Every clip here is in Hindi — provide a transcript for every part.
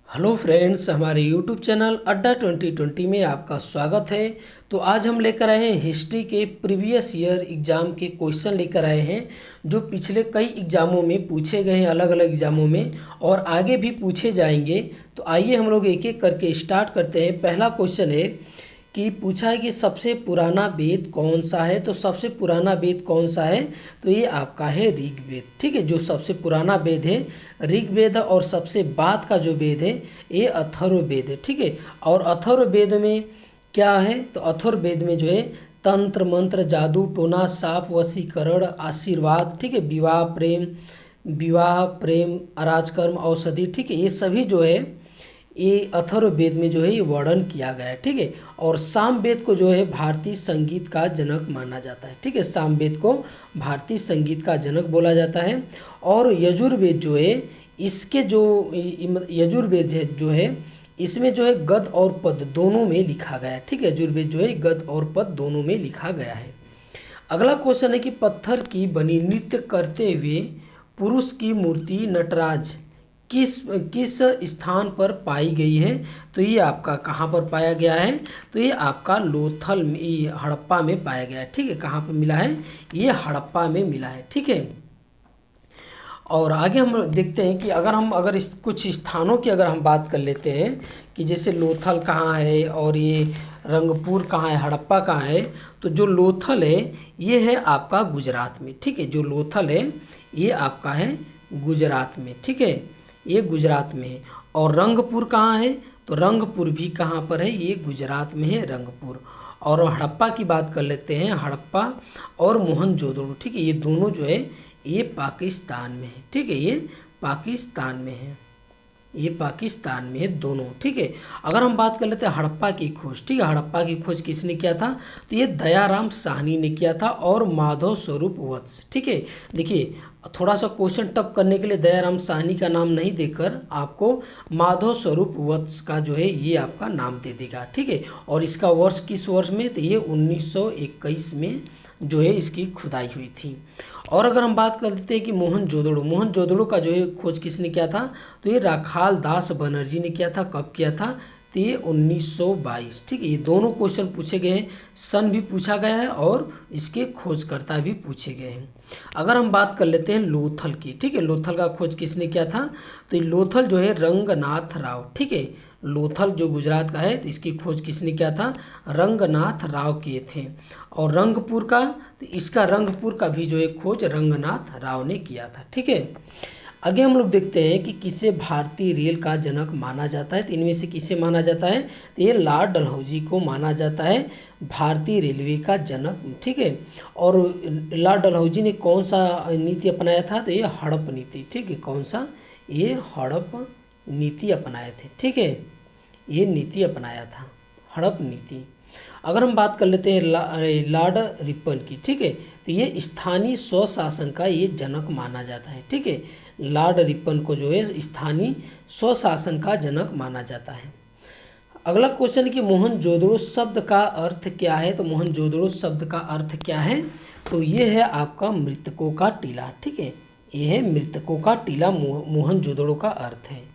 हेलो फ्रेंड्स, हमारे यूट्यूब चैनल अड्डा 2020 में आपका स्वागत है। तो आज हम लेकर आए हैं हिस्ट्री के प्रीवियस ईयर एग्ज़ाम के क्वेश्चन लेकर आए हैं जो पिछले कई एग्ज़ामों में पूछे गए हैं, अलग अलग एग्ज़ामों में, और आगे भी पूछे जाएंगे। तो आइए हम लोग एक एक करके स्टार्ट करते हैं। पहला क्वेश्चन है कि पूछा है कि सबसे पुराना वेद कौन सा है। तो सबसे पुराना वेद कौन सा है, तो ये आपका है ऋग्वेद। ठीक है, जो सबसे पुराना वेद है ऋग्वेद, और सबसे बाद का जो वेद है ये अथर्ववेद है। ठीक है, और अथर्ववेद में क्या है, तो अथर्ववेद में जो है तंत्र मंत्र जादू टोना साप वशीकरण आशीर्वाद, ठीक है, विवाह प्रेम अराजकर्म औषधि, ठीक है, ये सभी जो है ये अथर्ववेद में जो है ये वर्णन किया गया है। ठीक है, और सामवेद को जो है भारतीय संगीत का जनक माना जाता है। ठीक है, सामवेद को भारतीय संगीत का जनक बोला जाता है। और यजुर्वेद जो है इसके जो यजुर्वेद है जो है इसमें जो है गद और पद दोनों में लिखा गया है। ठीक है, यजुर्वेद जो है गद और पद दोनों में लिखा गया है। अगला क्वेश्चन है कि पत्थर की बनी नृत्य करते हुए पुरुष की मूर्ति नटराज किस किस स्थान पर पाई गई है। तो ये आपका कहाँ पर पाया गया है, तो ये आपका लोथल में, ये हड़प्पा में पाया गया है। ठीक है, कहाँ पर मिला है, ये हड़प्पा में मिला है। ठीक है, और आगे हम देखते हैं कि अगर इस कुछ स्थानों की अगर हम बात कर लेते हैं कि जैसे लोथल कहाँ है और ये रंगपुर कहाँ है, हड़प्पा कहाँ है। तो जो लोथल है ये है आपका गुजरात में। ठीक है, जो लोथल है ये आपका है गुजरात में। ठीक है, ये गुजरात में है। और रंगपुर कहाँ है, तो रंगपुर भी कहाँ पर है, ये गुजरात में है, रंगपुर। और हड़प्पा की बात कर लेते हैं, हड़प्पा और मोहनजोदड़ो, ठीक है, ये दोनों जो है ये पाकिस्तान में है। ठीक है, ये पाकिस्तान में है, ये पाकिस्तान में है दोनों। ठीक है, अगर हम बात कर लेते हैं हड़प्पा की खोज, ठीक है, हड़प्पा की खोज किसने किया था, तो ये दयाराम साहनी ने किया था और माधव स्वरूप वत्स। ठीक है, देखिए थोड़ा सा क्वेश्चन टफ करने के लिए दयाराम साहनी का नाम नहीं देकर आपको माधव स्वरूप वत्स का जो है ये आपका नाम दे देगा। ठीक है, और इसका वर्ष किस वर्ष में, तो ये 1921 में जो है इसकी खुदाई हुई थी। और अगर हम बात कर लेते हैं कि मोहनजोदड़ो का जो है खोज किसने किया था, तो ये राखाल दास बनर्जी ने किया था। कब किया था, तो ये 1922। ठीक है, ये दोनों क्वेश्चन पूछे गए हैं, सन भी पूछा गया है और इसके खोजकर्ता भी पूछे गए हैं। अगर हम बात कर लेते हैं लोथल की, ठीक है, लोथल का खोज किसने किया था, तो ये लोथल जो है रंगनाथ राव। ठीक है, लोथल जो गुजरात का है तो इसकी खोज किसने किया था, रंगनाथ राव किए थे। और रंगपुर का, तो इसका रंगपुर का भी जो है खोज रंगनाथ राव ने किया था। ठीक है, आगे हम लोग देखते हैं कि किसे भारतीय रेल का जनक माना जाता है। तो इनमें से किसे माना जाता है, तो ये लॉर्ड डलहौजी को माना जाता है भारतीय रेलवे का जनक। ठीक है, और लॉर्ड डलहौजी ने कौन सा नीति अपनाया था, तो ये हड़प नीति। ठीक है, कौन सा, ये हड़प नीति अपनाए थे। ठीक है, ये नीति अपनाया था, हड़प नीति। अगर हम बात कर लेते हैं लॉर्ड रिपन की, ठीक है, तो ये स्थानीय स्वशासन का ये जनक माना जाता है। ठीक है, लॉर्ड रिपन को जो है स्थानीय स्वशासन का जनक माना जाता है। अगला क्वेश्चन है कि मोहनजोदड़ो शब्द का अर्थ क्या है। तो मोहनजोदड़ो शब्द का अर्थ क्या है, तो ये है आपका मृतकों का टीला। ठीक है, ये है मृतकों का टीला, मोहनजोदड़ो का अर्थ है।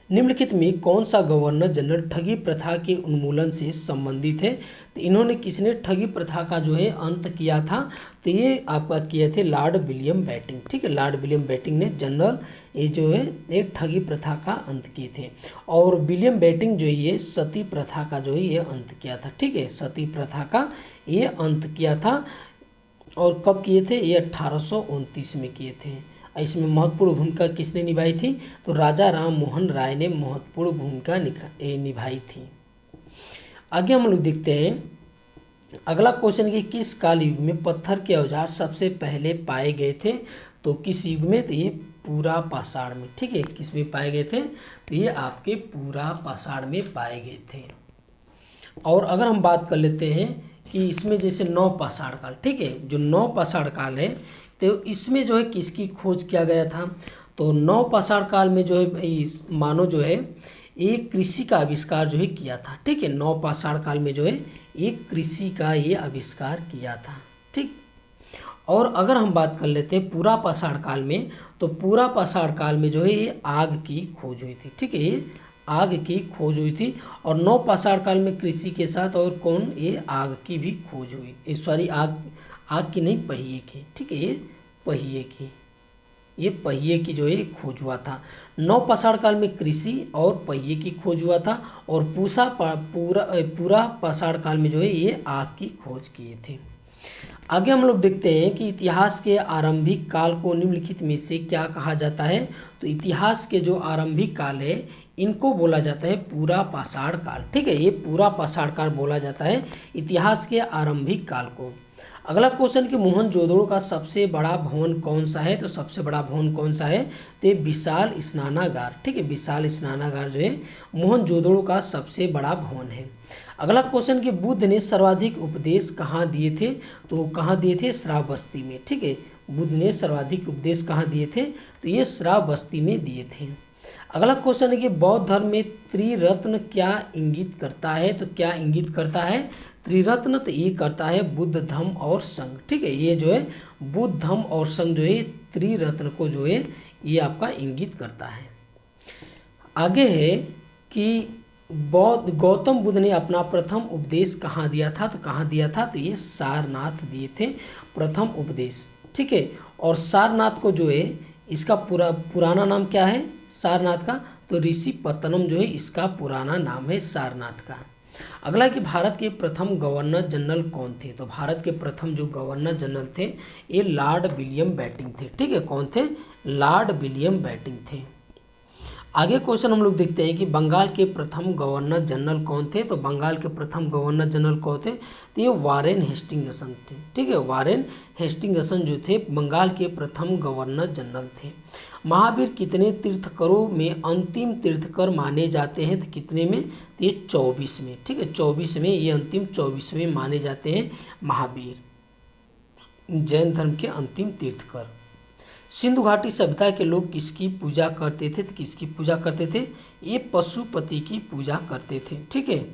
निम्नलिखित में कौन सा गवर्नर जनरल ठगी प्रथा के उन्मूलन से संबंधित है। तो इन्होंने किसने ठगी प्रथा का जो है अंत किया था, तो ये आपका किए थे लॉर्ड विलियम बेंटिंक। ठीक है, लॉर्ड विलियम बेंटिंक ने जनरल ये जो है एक ठगी प्रथा का अंत किए थे। और विलियम बेंटिंक जो है ये सती प्रथा का जो है ये अंत किया था। ठीक है, सती प्रथा का ये अंत किया था। और कब किए थे, ये 1829 में किए थे। इसमें महत्वपूर्ण भूमिका किसने निभाई थी, तो राजा राम मोहन राय ने महत्वपूर्ण भूमिका निभाई थी। आगे हम लोग देखते हैं अगला क्वेश्चन कि किस काल युग में पत्थर के औजार सबसे पहले पाए गए थे। तो किस युग में, तो ये पूरा पाषाण में। ठीक है, किस में पाए गए थे, तो ये आपके पूरा पाषाण में पाए गए थे। और अगर हम बात कर लेते हैं कि इसमें जैसे नौ पाषाण काल, ठीक है, जो नौ पाषाण काल है तो इसमें जो है किसकी खोज किया गया था, तो नौ पाषाण काल में जो है मानो जो है एक कृषि का आविष्कार जो है किया था। ठीक है, नौ पाषाण काल में जो है एक कृषि का ये आविष्कार किया था। ठीक, और अगर हम बात कर लेते हैं पूरा पाषाण काल में, तो पूरा पाषाण काल में जो है ये आग की खोज हुई थी। ठीक है, ये आग की खोज हुई थी। और नौ पाषाण काल में कृषि के साथ और कौन, ये आग की भी खोज हुई, सॉरी आग की नहीं, पहिए की। ठीक है, ये पहिए की जो है खोज हुआ था। नौ पाषाण काल में कृषि और पहिए की खोज हुआ था। और पूरा पाषाण काल में जो है ये आग की खोज किए थे। आगे हम लोग देखते हैं कि इतिहास के आरंभिक काल को निम्नलिखित में से क्या कहा जाता है। तो इतिहास के जो आरंभिक काल है इनको बोला जाता है पूरा पाषाण काल। ठीक है, ये पूरा पाषाण काल बोला जाता है इतिहास के आरंभिक काल को। अगला क्वेश्चन कि मोहनजोदड़ो का सबसे बड़ा भवन कौन सा है। तो सबसे बड़ा भवन कौन सा है, तो ये विशाल स्नानागार। ठीक है, विशाल स्नानागार जो है मोहनजोदड़ो का सबसे बड़ा भवन है। अगला क्वेश्चन कि बुद्ध ने सर्वाधिक उपदेश कहाँ दिए थे। तो कहाँ दिए थे, श्रावस्ती में। ठीक है, बुद्ध ने सर्वाधिक उपदेश कहाँ दिए थे, तो ये श्रावस्ती में दिए थे। अगला क्वेश्चन है कि बौद्ध धर्म में त्रिरत्न क्या इंगित करता है। तो क्या इंगित करता है त्रिरत्न, तो ये करता है बुद्ध धम्म और संघ। ठीक है, ये जो है बुद्ध धम्म और संघ जो है त्रिरत्न को जो है ये आपका इंगित करता है। आगे है कि गौतम बुद्ध ने अपना प्रथम उपदेश कहाँ दिया था। तो कहाँ दिया था, तो ये सारनाथ दिए थे प्रथम उपदेश। ठीक है, और सारनाथ को जो है इसका पुराना नाम क्या है सारनाथ का, तो ऋषि पत्तनम जो है इसका पुराना नाम है सारनाथ का। अगला कि भारत के प्रथम गवर्नर जनरल कौन थे। तो भारत के प्रथम जो गवर्नर जनरल थे ये लॉर्ड विलियम बेंटिंक थे। ठीक है, कौन थे, लॉर्ड विलियम बेंटिंक थे। आगे क्वेश्चन हम लोग देखते हैं कि बंगाल के प्रथम गवर्नर जनरल कौन थे। तो बंगाल के प्रथम गवर्नर जनरल कौन थे, तो ये वारेन हेस्टिंगसन थे। ठीक है, वारेन हेस्टिंगसन जो थे बंगाल के प्रथम गवर्नर जनरल थे। महावीर कितने तीर्थकरों में अंतिम तीर्थकर माने जाते हैं। तो कितने में, तो ये 24 में। ठीक है, 24 में, ये अंतिम 24वें माने जाते हैं महावीर, जैन धर्म के अंतिम तीर्थकर। सिंधु घाटी सभ्यता के लोग किसकी पूजा करते थे। तो किसकी पूजा करते थे, ये पशुपति की पूजा करते थे। ठीक है,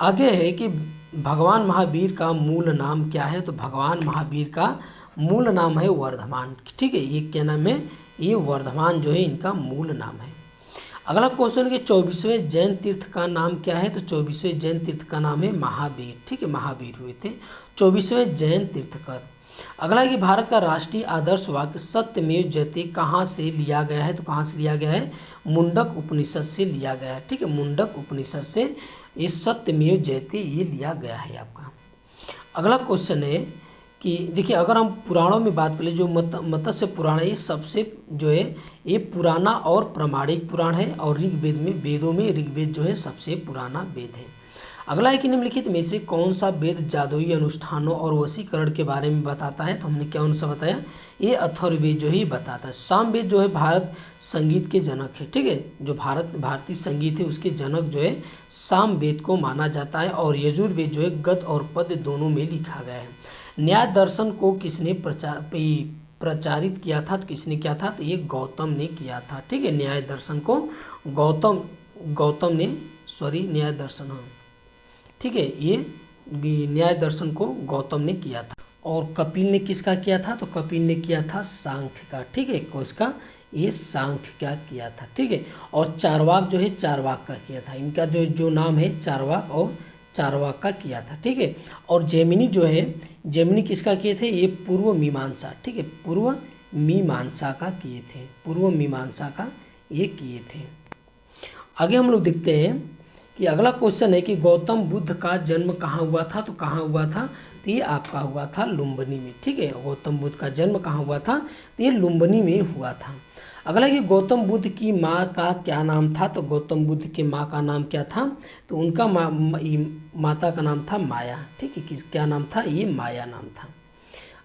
आगे है कि भगवान महावीर का मूल नाम क्या है। तो भगवान महावीर का मूल नाम है वर्धमान। ठीक है, ये क्या नाम है, ये वर्धमान जो है इनका मूल नाम है। अगला क्वेश्चन कि 24वें जैन तीर्थ का नाम क्या है। तो 24वें जैन तीर्थ का नाम है महावीर। ठीक है, महावीर हुए थे 24वें जैन तीर्थकर। अगला कि भारत का राष्ट्रीय आदर्श वाक्य सत्यमेव जयते कहाँ से लिया गया है। तो कहाँ से लिया गया है, मुंडक उपनिषद से लिया गया है। ठीक है, मुंडक उपनिषद से ये सत्यमेव जयते ये लिया गया है आपका। अगला क्वेश्चन है कि देखिए अगर हम पुराणों में बात करें, जो मत्स्य पुराण है ये सबसे जो है ये पुराना और प्रामाणिक पुराण है। और ऋग्वेद में, वेदों में ऋग्वेद जो है सबसे पुराना वेद है। अगला है कि निम्नलिखित में से कौन सा वेद जादुई अनुष्ठानों और वशीकरण के बारे में बताता है। तो हमने क्या उनसे बताया, ये अथर्ववेद जो ही बताता है। सामवेद जो है भारत संगीत के जनक है। ठीक है, जो भारतीय संगीत है उसके जनक जो है सामवेद को माना जाता है। और यजुर्वेद जो है गद्य और पद्य दोनों में लिखा गया है। न्याय दर्शन को किसने प्रचारित किया था। तो किसने किया था, तो ये गौतम ने किया था। ठीक है, न्याय दर्शन को गौतम ने, न्याय दर्शन, हाँ ठीक है, ये न्याय दर्शन को गौतम ने किया था। और कपिल ने किसका किया था, तो कपिल ने किया था सांख्य का। ठीक है, किसका, ये सांख्य क्या किया था। ठीक है, और चारवाक जो है चारवाक का किया था। इनका जो नाम है चारवाक, और चारवाक का किया था। ठीक है, और जेमिनी जो है, जेमिनी किसका किए थे, ये पूर्व मीमांसा। ठीक है, पूर्व मीमांसा का किए थे, पूर्व मीमांसा का ये किए थे। आगे हम लोग देखते हैं कि अगला क्वेश्चन है कि गौतम बुद्ध का जन्म कहाँ हुआ था। तो कहाँ हुआ था, तो ये आपका हुआ था लुम्बिनी में। ठीक है, गौतम बुद्ध का जन्म कहाँ हुआ था, तो ये लुम्बिनी में हुआ था। अगला कि गौतम बुद्ध की माँ का क्या नाम था। तो गौतम बुद्ध के माँ का नाम क्या था, तो उनका माता का नाम था माया। ठीक है, क्या नाम था, ये माया नाम था।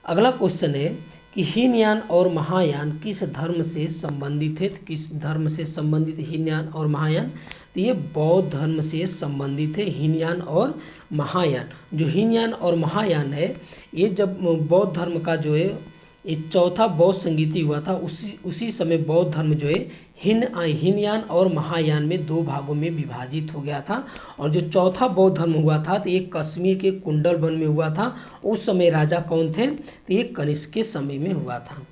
अगला क्वेश्चन है कि हीनयान और महायान किस धर्म से संबंधित है। तो किस धर्म से संबंधित हीनयान और महायान, तो ये बौद्ध धर्म से संबंधित है हीनयान और महायान। जो हीनयान और महायान है ये जब बौद्ध धर्म का जो है ये चौथा बौद्ध संगीति हुआ था। उसी समय बौद्ध धर्म जो है हीनयान और महायान में दो भागों में विभाजित हो गया था। और जो चौथा बौद्ध धर्म हुआ था तो ये कश्मीर के कुंडल वन में हुआ था। उस समय राजा कौन थे? तो ये कनिष्क के समय में हुआ था।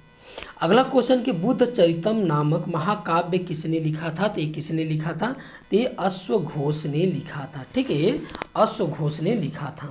अगला क्वेश्चन कि बुद्ध चरितम नामक महाकाव्य किसने लिखा था? तो ये किसने लिखा था? तो ये अश्वघोष ने लिखा था। ठीक है, ये अश्वघोष ने लिखा था।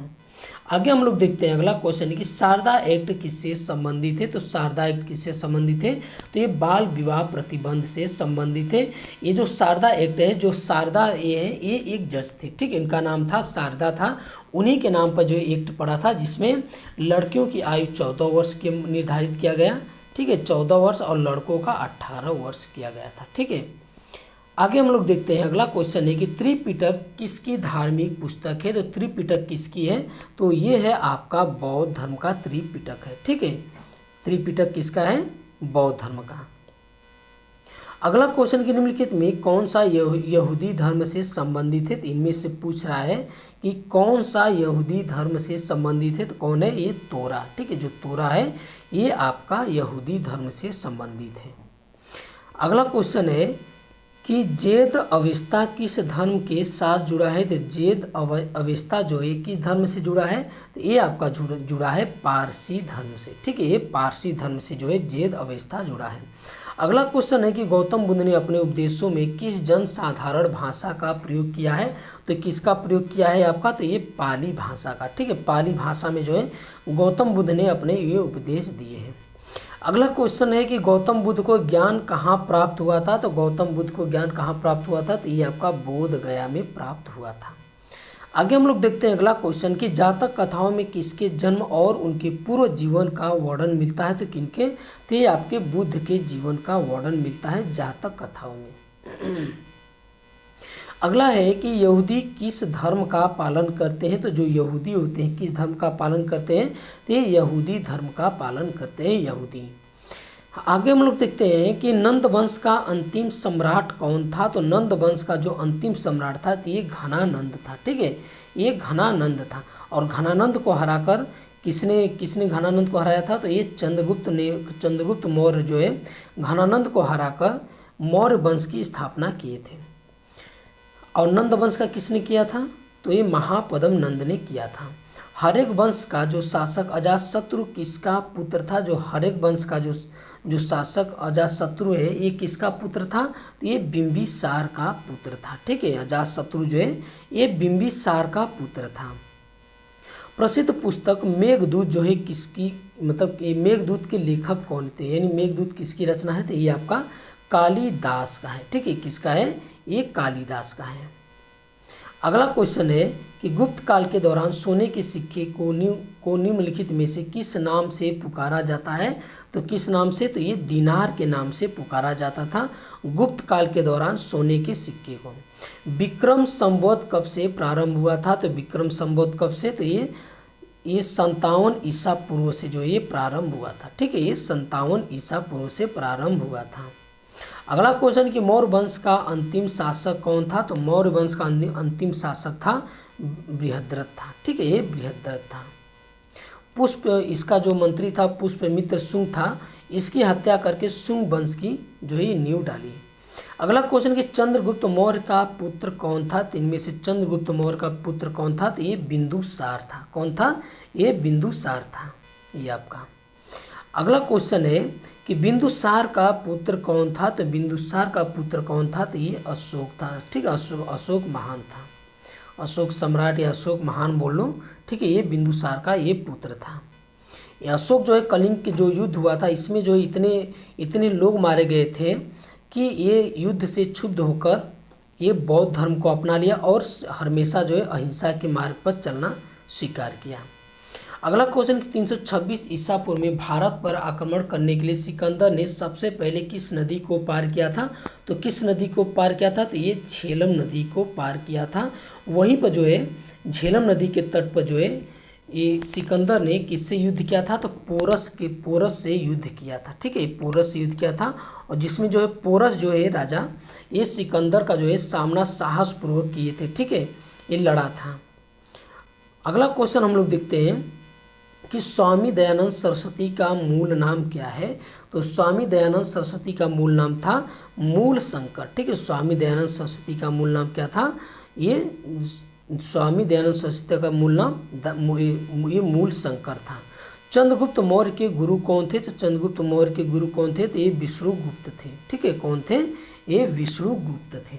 आगे हम लोग देखते हैं अगला क्वेश्चन कि शारदा एक्ट किससे संबंधित है? तो शारदा एक्ट किससे संबंधित है? तो ये बाल विवाह प्रतिबंध से संबंधित है। ये जो शारदा एक्ट है, जो शारदा ये है, ये एक जज थे। ठीक है, इनका नाम था शारदा था। उन्हीं के नाम पर जो एक्ट पड़ा था जिसमें लड़कियों की आयु 14 वर्ष के निर्धारित किया गया। ठीक है, 14 वर्ष और लड़कों का 18 वर्ष किया गया था। ठीक है, आगे हम लोग देखते हैं अगला क्वेश्चन है कि त्रिपिटक किसकी धार्मिक पुस्तक है? तो त्रिपिटक किसकी है? तो ये है आपका बौद्ध धर्म का त्रिपिटक है। ठीक है, त्रिपिटक किसका है? बौद्ध धर्म का। अगला क्वेश्चन कि निम्नलिखित में कौन सा यहूदी धर्म से संबंधित है? तो इनमें से पूछ रहा है कि कौन सा यहूदी धर्म से संबंधित है? तो कौन है? ये तोरा। ठीक है, जो तोरा है ये आपका यहूदी धर्म से संबंधित है। अगला क्वेश्चन है कि जेद अवेस्ता किस धर्म के साथ जुड़ा है? तो जेद अवेस्ता जो है किस धर्म से जुड़ा है? तो ये आपका जुड़ा है पारसी धर्म से। ठीक है, ये पारसी धर्म से जो है जेद अवेस्ता जुड़ा है। अगला क्वेश्चन है कि गौतम बुद्ध ने अपने उपदेशों में किस जन साधारण भाषा का प्रयोग किया है? तो किसका प्रयोग किया है आपका? तो ये पाली भाषा का। ठीक है, पाली भाषा में जो है गौतम बुद्ध ने अपने ये उपदेश दिए हैं। अगला क्वेश्चन है कि गौतम बुद्ध को ज्ञान कहाँ प्राप्त हुआ था? तो गौतम बुद्ध को ज्ञान कहाँ प्राप्त हुआ था? तो ये आपका बोध गया में प्राप्त हुआ था। आगे हम लोग देखते हैं अगला क्वेश्चन कि जातक कथाओं में किसके जन्म और उनके पूर्व जीवन का वर्णन मिलता है? तो किनके? तो ये आपके बुद्ध के जीवन का वर्णन मिलता है जातक कथाओं में। अगला है कि यहूदी किस धर्म का पालन करते हैं? तो जो यहूदी होते हैं किस धर्म का पालन करते हैं? तो ये यहूदी धर्म का पालन करते हैं यहूदी। आगे हम लोग देखते हैं कि नंद वंश का अंतिम सम्राट कौन था? तो नंद वंश का जो अंतिम सम्राट था तो ये घनानंद था। ठीक है, ये घनानंद था। और घनानंद को हराकर किसने घनानंद को हराया था? तो ये चंद्रगुप्त मौर्य जो है घनानंद को हराकर मौर्य वंश की स्थापना किए थे। और नंद वंश का किसने किया था? तो ये महापद्म नंद ने किया था। हरेक वंश का जो शासक अजातशत्रु किसका पुत्र था? जो हरेक वंश का जो शासक अजातशत्रु है ये किसका पुत्र था? तो ये बिंबिसार का पुत्र था। ठीक है, अजातशत्रु जो है ये बिंबिसार का पुत्र था। प्रसिद्ध पुस्तक मेघदूत जो है किसकी, मतलब ये मेघदूत के लेखक कौन थे? यानी मेघदूत किसकी रचना है? तो ये आपका कालिदास का है। ठीक है, किसका है? ये कालिदास का है। अगला क्वेश्चन है कि गुप्त काल के दौरान सोने के सिक्के को निम्नलिखित में से किस नाम से पुकारा जाता है? तो किस नाम से? तो ये दिनार के नाम से पुकारा जाता था गुप्त काल के दौरान सोने के सिक्के को। विक्रम संवत कब से प्रारंभ हुआ था? तो विक्रम संवत कब से? तो ये 57 ईसा पूर्व से जो ये प्रारंभ हुआ था। ठीक है, ये 57 ईसा पूर्व से प्रारंभ हुआ था। अगला क्वेश्चन कि मौर्य वंश का अंतिम शासक कौन था? तो मौर्य वंश का अंतिम शासक था बृहद्रथ था। ठीक है, ये बृहद्रथ था। पुष्प इसका जो मंत्री था पुष्पमित्र शुंग था, इसकी हत्या करके शुंग वंश की जो है नींव डाली। अगला क्वेश्चन कि चंद्रगुप्त मौर्य का पुत्र कौन था? तो इनमें से चंद्रगुप्त मौर्य का पुत्र कौन था? तो ये बिंदुसार था। कौन था? ये बिंदुसार था। ये आपका अगला क्वेश्चन है कि बिंदुसार का पुत्र कौन था? तो बिंदुसार का पुत्र कौन था? तो ये अशोक था। ठीक है, अशोक महान था। अशोक सम्राट या अशोक महान बोल लो। ठीक है, ये बिंदुसार का ये पुत्र था। ये अशोक जो है कलिंग के जो युद्ध हुआ था इसमें जो इतने लोग मारे गए थे कि ये युद्ध से क्षुब्ध होकर ये बौद्ध धर्म को अपना लिया और हमेशा जो है अहिंसा के मार्ग पर चलना स्वीकार किया। अगला क्वेश्चन 326 ईसा पूर्व में भारत पर आक्रमण करने के लिए सिकंदर ने सबसे पहले किस नदी को पार किया था? तो किस नदी को पार किया था? तो ये झेलम नदी को पार किया था। वहीं पर जो है झेलम नदी के तट पर जो है ये सिकंदर ने किससे युद्ध किया था? तो पोरस से युद्ध किया था। ठीक है, पोरस से युद्ध किया था और जिसमें जो है पोरस जो है राजा ये सिकंदर का जो है सामना साहसपूर्वक किए थे। ठीक है, ये लड़ा था। अगला क्वेश्चन हम लोग देखते हैं कि स्वामी दयानंद सरस्वती का मूल नाम क्या है। तो स्वामी दयानंद सरस्वती का मूल नाम था मूल शंकर। ठीक है, स्वामी दयानंद सरस्वती का मूल नाम क्या था, ये स्वामी दयानंद सरस्वती का मूल नाम ये मूल शंकर था। चंद्रगुप्त मौर्य के गुरु कौन थे। तो चंद्रगुप्त मौर्य के गुरु कौन थे, तो ये विष्णुगुप्त थे। ठीक है, कौन थे, ये विष्णुगुप्त थे।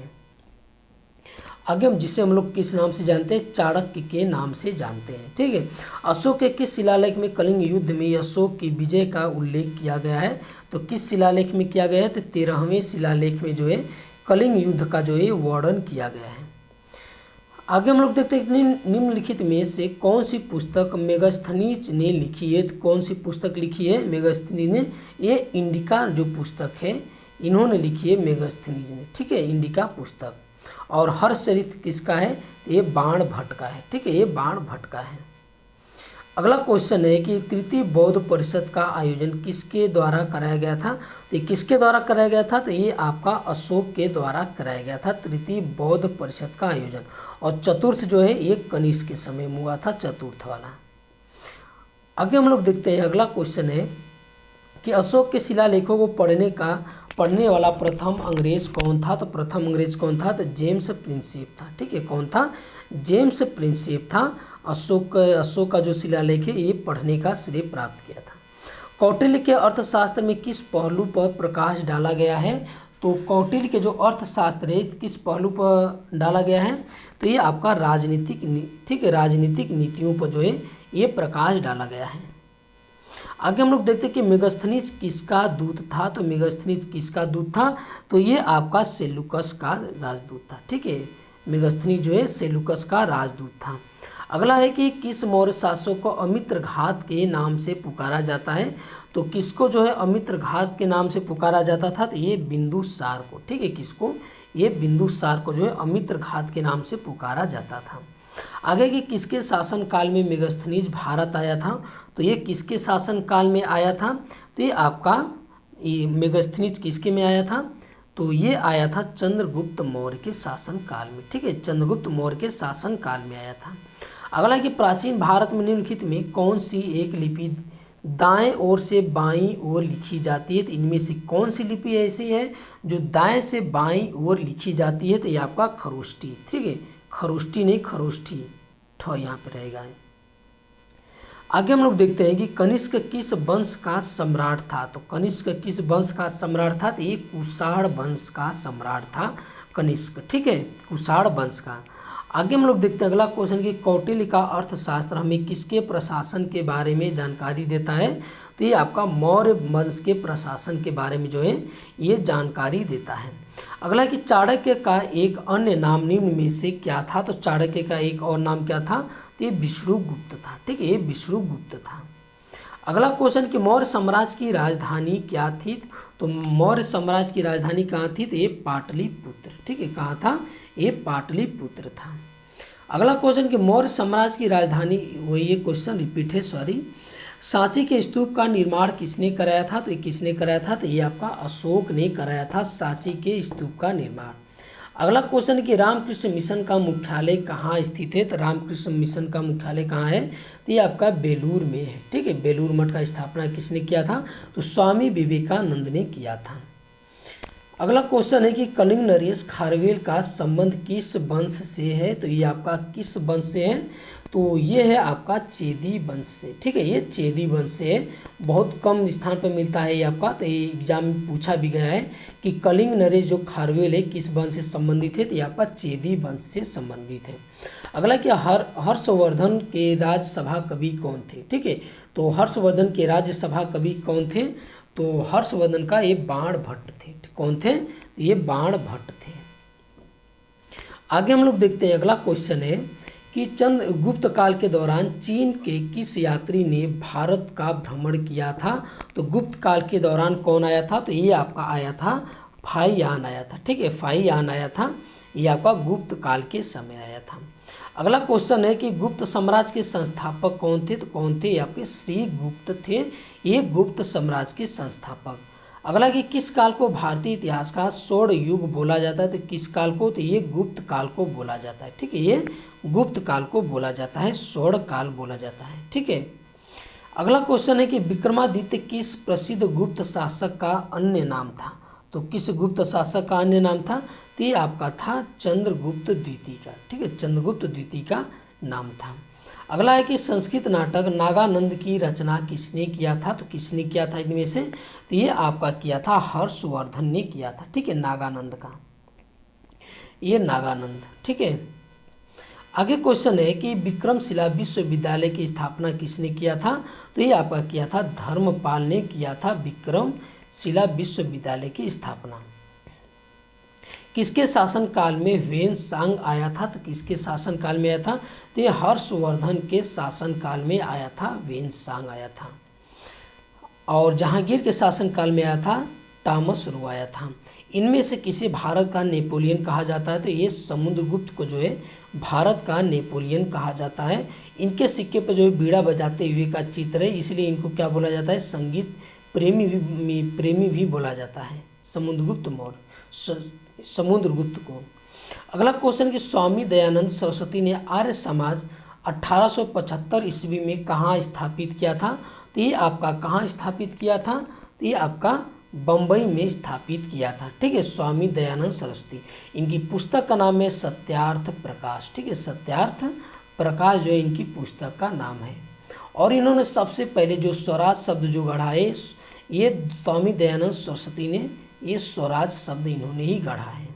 आगे हम जिसे हम लोग किस नाम से जानते हैं, चाणक्य के नाम से जानते हैं। ठीक है, अशोक के किस शिलालेख में कलिंग युद्ध में अशोक की विजय का उल्लेख किया गया है। तो किस शिलालेख में किया गया है, तो 13वें शिलालेख में जो है कलिंग युद्ध का जो है वर्णन किया गया है। आगे हम लोग देखते हैं निम्नलिखित में से कौन सी पुस्तक मेगास्थनीज ने लिखी है। तो कौन सी पुस्तक लिखी है मेगास्थनीज ने, ये इंडिका जो पुस्तक है इन्होंने लिखी है मेगास्थनीज ने। ठीक है, इंडिका पुस्तक। और हर्षचरित किसका है, ये बाण भट्ट का है। ठीक है, ये बाण भट्ट का है। अगला क्वेश्चन है कि तृतीय बौद्ध परिषद का आयोजन किसके द्वारा कराया गया था। तो ये किसके द्वारा कराया गया था, तो ये आपका अशोक के द्वारा कराया गया था तृतीय बौद्ध परिषद का आयोजन। और चतुर्थ जो है ये कनिष्क के समय में हुआ था, चतुर्थ वाला। आगे हम लोग देखते हैं, अगला क्वेश्चन है कि अशोक के शिलालेखों को पढ़ने वाला प्रथम अंग्रेज कौन था। तो प्रथम अंग्रेज कौन था, तो जेम्स प्रिंसेप था। ठीक है, कौन था, जेम्स प्रिंसेप था। अशोक का जो शिलालेख है ये पढ़ने का श्रेय प्राप्त किया था। कौटिल्य के अर्थशास्त्र में किस पहलू पर प्रकाश डाला गया है। तो कौटिल्य के जो अर्थशास्त्र है किस पहलू पर डाला गया है, तो ये आपका राजनीतिक, ठीक है, राजनीतिक नीतियों पर जो है ये प्रकाश डाला गया है। आगे हम लोग देखते हैं कि मेगास्थनीज किसका दूत था। तो मेगास्थनीज किसका दूत था, तो ये आपका सेल्यूकस का राजदूत था। ठीक है, मेगास्थनीज जो है सेल्यूकस का राजदूत था। अगला है कि किस मौर्य शासक को अमित्रघात के नाम से पुकारा जाता है। तो किसको जो है अमित्रघात के नाम से पुकारा जाता था, तो ये बिंदुसार को। ठीक है, किसको, ये बिंदुसार को जो है अमित्रघात के नाम से पुकारा जाता था। आगे कि किसके शासनकाल में मेगास्थनीज भारत आया था। तो ये किसके शासनकाल में आया था, तो ये आपका ये मेगास्थनीज किसके में आया था, तो ये आया था चंद्रगुप्त मौर्य के शासनकाल में। ठीक है, चंद्रगुप्त मौर्य के शासनकाल में आया था। अगला कि प्राचीन भारत में निम्नलिखित में कौन सी एक लिपि दाएं ओर से बाईं ओर लिखी जाती है। तो इनमें से कौन सी लिपि ऐसी है जो दाएं से बाईं ओर लिखी जाती है, तो ये आपका खरोष्टी। ठीक है, खरोष्टी नहीं खरोष्टी, ठ यहाँ पे रहेगा। आगे हम लोग देखते हैं कि कनिष्क किस वंश का सम्राट था। तो कनिष्क किस वंश का सम्राट था, तो ये कुषाण वंश का सम्राट था कनिष्क। ठीक है, कुषाण वंश का। आगे हम लोग देखते हैं अगला क्वेश्चन कि कौटिल्य का अर्थशास्त्र हमें किसके प्रशासन के बारे में जानकारी देता है। तो ये आपका मौर्य वंश के प्रशासन के बारे में जो है ये जानकारी देता है। अगला कि चाणक्य का एक अन्य नाम निम्न में से क्या था। तो चाणक्य का एक और नाम क्या था, तो ये विष्णुगुप्त था। ठीक है, ये विष्णुगुप्त था। अगला क्वेश्चन कि मौर्य साम्राज्य की राजधानी क्या थी। तो मौर्य साम्राज्य की राजधानी कहाँ थी, तो ये पाटलिपुत्र। ठीक है, कहाँ था, ये पाटलिपुत्र था। अगला क्वेश्चन कि मौर्य साम्राज्य की राजधानी, वही ये क्वेश्चन रिपीट है, सॉरी। सांची के स्तूप का निर्माण किसने कराया था। तो ये किसने कराया था, तो ये आपका अशोक ने कराया था सांची के स्तूप का निर्माण। अगला क्वेश्चन कि रामकृष्ण मिशन का मुख्यालय कहाँ स्थित है। तो रामकृष्ण मिशन का मुख्यालय कहाँ है, तो ये आपका बेलूर में है। ठीक है, बेलूर मठ का स्थापना किसने किया था, तो स्वामी विवेकानंद ने किया था। अगला क्वेश्चन है कि कलिंग नरेश खारवेल का संबंध किस वंश से है। तो ये आपका किस वंश से है, तो ये है आपका चेदी वंश से। ठीक है, ये चेदी वंश से है, बहुत कम स्थान पर मिलता है ये आपका। तो ये एग्जाम में पूछा भी गया है कि कलिंग नरेश जो खारवेल है किस वंश से संबंधित है, तो ये आपका चेदी वंश से संबंधित है। अगला कि हर्षवर्धन के राज्यसभा कवि कौन थे। ठीक है, तो हर्षवर्धन के राज्यसभा कवि कौन थे, तो हर्षवर्धन का ये बाण भट्ट थे। कौन थे, ये बाण भट्ट थे। आगे हम लोग देखते हैं अगला क्वेश्चन है कि चंद्रगुप्त काल के दौरान चीन के किस यात्री ने भारत का भ्रमण किया था। तो गुप्त काल के दौरान कौन आया था, तो ये आपका आया था फाहियान आया था। ठीक है, फाहियान आया था, ये आपका गुप्त काल के समय आया था। अगला क्वेश्चन है कि गुप्त साम्राज्य के संस्थापक कौन थे। तो कौन थे, आपके श्री गुप्त थे, ये गुप्त साम्राज्य के संस्थापक। अगला कि किस काल को भारतीय इतिहास का स्वर्ण युग बोला जाता है। तो किस काल को, तो ये गुप्त काल को बोला जाता है। ठीक है, ये गुप्त काल को बोला जाता है, स्वर्ण काल बोला जाता है। ठीक है, अगला क्वेश्चन है कि विक्रमादित्य किस प्रसिद्ध गुप्त शासक का अन्य नाम था। तो किस गुप्त शासक का अन्य नाम था, तो ये आपका था चंद्रगुप्त द्वितीय का। ठीक है, चंद्रगुप्त द्वितीय का नाम था। अगला है कि संस्कृत नाटक नागानंद की रचना किसने किया था। तो किसने किया था इनमें से, तो ये आपका किया था हर्षवर्धन ने किया था। ठीक है, नागानंद का, ये नागानंद। ठीक है, आगे क्वेश्चन है कि विक्रमशिला विश्वविद्यालय की स्थापना किसने किया था। तो ये आपका किया था धर्मपाल ने किया था विक्रमशिला विश्वविद्यालय की स्थापना। किसके शासनकाल में ह्वेन-त्सांग आया था। तो किसके शासनकाल में आया था, तो ये हर्षवर्धन के शासनकाल में आया था, ह्वेन-त्सांग आया था। और जहांगीर के शासनकाल में आया था, टॉमस रो आया था। इनमें से किसे भारत का नेपोलियन कहा जाता है। तो ये समुद्रगुप्त को जो है भारत का नेपोलियन कहा जाता है। इनके सिक्के पर जो है बीड़ा बजाते हुए का चित्र है, इसलिए इनको क्या बोला जाता है, संगीत प्रेमी भी बोला जाता है, समुद्रगुप्त मौर्य, समुद्रगुप्त को। अगला क्वेश्चन कि स्वामी दयानंद सरस्वती ने आर्य समाज 1875 ईस्वी में कहाँ स्थापित किया था। तो ये आपका कहाँ स्थापित किया था, तो ये आपका बम्बई में स्थापित किया था। ठीक है, स्वामी दयानंद सरस्वती। इनकी पुस्तक का नाम है सत्यार्थ प्रकाश। ठीक है, सत्यार्थ प्रकाश जो है इनकी पुस्तक का नाम है। और इन्होंने सबसे पहले जो स्वराज शब्द जो गढ़ा है, ये स्वामी दयानंद सरस्वती ने ये स्वराज शब्द इन्होंने ही गढ़ा है।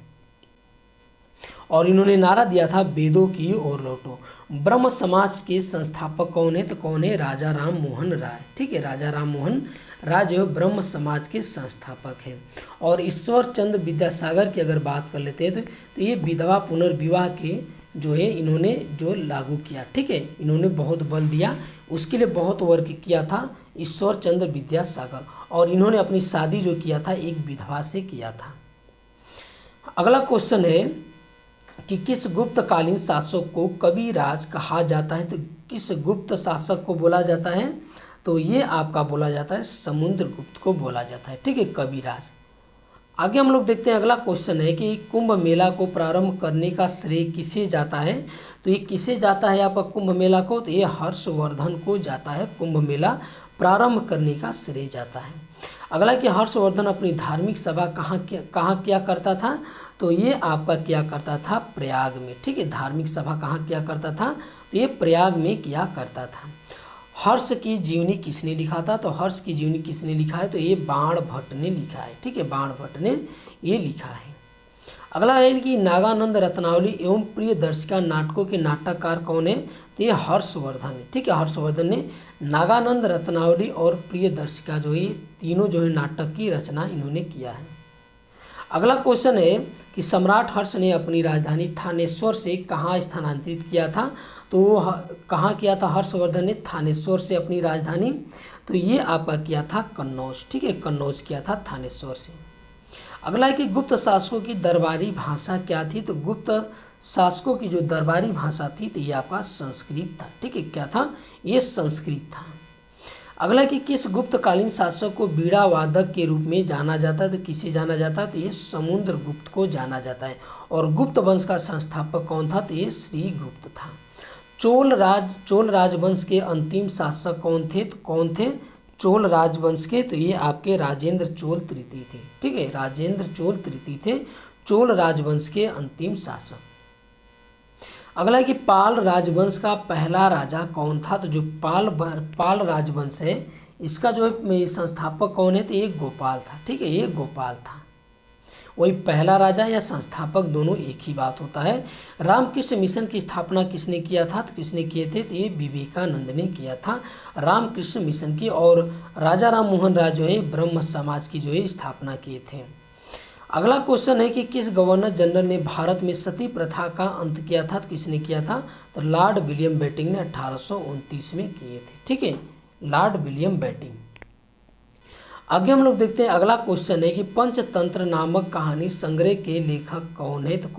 और इन्होंने नारा दिया था वेदों की ओर लौटो। ब्रह्म समाज के संस्थापक कौन है, तो कौन है, राजा राम मोहन राय। ठीक है, राजा राम मोहन राय जो है ब्रह्म समाज के संस्थापक हैं। और ईश्वर चंद्र विद्यासागर की अगर बात कर लेते हैं तो ये विधवा पुनर्विवाह के जो है इन्होंने जो लागू किया। ठीक है, इन्होंने बहुत बल दिया, उसके लिए बहुत वर्क किया था ईश्वर चंद्र विद्यासागर। और इन्होंने अपनी शादी जो किया था एक विधवा से किया था। अगला क्वेश्चन है कि किस गुप्तकालीन शासक को कविराज कहा जाता है। तो किस गुप्त शासक को बोला जाता है, तो ये आपका बोला जाता है समुद्रगुप्त को बोला जाता है। ठीक है, कविराज। आगे हम लोग देखते हैं, अगला क्वेश्चन है कि कुंभ मेला को प्रारंभ करने का श्रेय किसे जाता है। तो ये किसे जाता है आपका कुंभ मेला को, तो ये हर्षवर्धन को जाता है, कुंभ मेला प्रारंभ करने का श्रेय जाता है। अगला कि हर्षवर्धन अपनी धार्मिक सभा कहाँ किया करता था। तो ये आपका क्या करता था, प्रयाग में। ठीक है, धार्मिक सभा कहाँ किया करता था, तो ये प्रयाग में किया करता था। हर्ष की जीवनी किसने लिखा था। तो हर्ष की जीवनी किसने लिखा है, तो ये बाण भट्ट ने लिखा है। ठीक है, बाण भट्ट ने ये लिखा है। अगला है कि नागानंद रत्नावली एवं प्रियदर्शिका नाटकों के नाटककार कौन है, तो ये हर्षवर्धन है। ठीक है, हर्षवर्धन ने नागानंद रत्नावली और प्रियदर्शिका जो है तीनों जो है नाटक की रचना इन्होंने किया है। अगला क्वेश्चन है कि सम्राट हर्ष ने अपनी राजधानी थानेश्वर से कहाँ स्थानांतरित किया था। तो वो कहाँ किया था, हर्षवर्धन ने थानेश्वर से अपनी राजधानी, तो ये आपका किया था कन्नौज। ठीक है, कन्नौज किया था थानेश्वर से। अगला है कि गुप्त शासकों की दरबारी भाषा क्या थी। तो गुप्त शासकों की जो दरबारी भाषा थी तो ये आपका संस्कृत था। ठीक है, क्या था, ये संस्कृत था। अगला कि किस गुप्तकालीन शासक को बीड़ा वादक के रूप में जाना जाता है। तो किसे जाना जाता है, तो ये समुद्रगुप्त को जाना जाता है। और गुप्त वंश का संस्थापक कौन था, तो ये श्रीगुप्त था। चोल राजवंश के अंतिम शासक कौन थे, तो कौन थे, चोल राजवंश के, तो ये आपके राजेंद्र चोल तृतीय थे। ठीक है, राजेंद्र चोल तृतीय थे चोल राजवंश के अंतिम शासक। अगला है कि पाल राजवंश का पहला राजा कौन था। तो जो पाल राजवंश है इसका जो है संस्थापक कौन है, तो ये गोपाल था। ठीक है, ये गोपाल था। वही पहला राजा या संस्थापक दोनों एक ही बात होता है। रामकृष्ण मिशन की स्थापना किसने किया था, तो किसने किए थे, तो ये विवेकानंद ने किया था रामकृष्ण मिशन की। और राजा राम मोहन राय जो है ब्रह्म समाज की जो है स्थापना किए थे। अगला क्वेश्चन है कि किस गवर्नर जनरल ने भारत में सती प्रथा का अंत किया था। तो किसने किया था, तो लॉर्ड विलियम बेंटिंक ने 1829 में किए थे। ठीक है, लॉर्ड विलियम बेंटिंक। आगे हम लोग देखते हैं, अगला क्वेश्चन है कि पंचतंत्र नामक कहानी संग्रह के लेखक कौन है। तो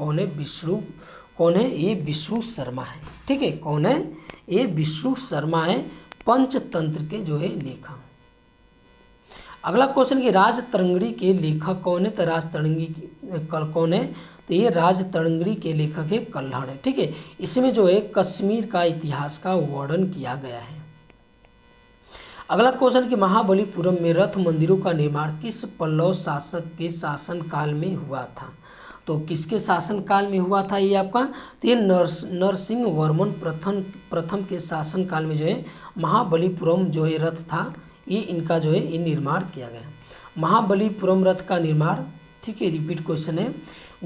कौन है, ये विष्णु शर्मा है। ठीक है, कौन है, ये विष्णु शर्मा है पंचतंत्र के जो है लेखक। अगला क्वेश्चन कि राजतरंगिणी के लेखक कौन है। तो राजतरंगी कौन है, तो ये राजतरंगिणी के लेखक है कल्हड़ है। ठीक है, इसमें जो है कश्मीर का इतिहास का वर्णन किया गया है। अगला क्वेश्चन कि महाबलीपुरम में रथ मंदिरों का निर्माण किस पल्लव शासक के शासन काल में हुआ था। तो किसके शासन काल में हुआ था ये आपका, तो ये नरसिंह वर्मन प्रथम के शासन काल में जो है महाबलीपुरम जो है रथ था, ये इनका जो है ये निर्माण किया गया। महाबलीपुरम रथ का निर्माण, ठीक है, रिपीट क्वेश्चन है,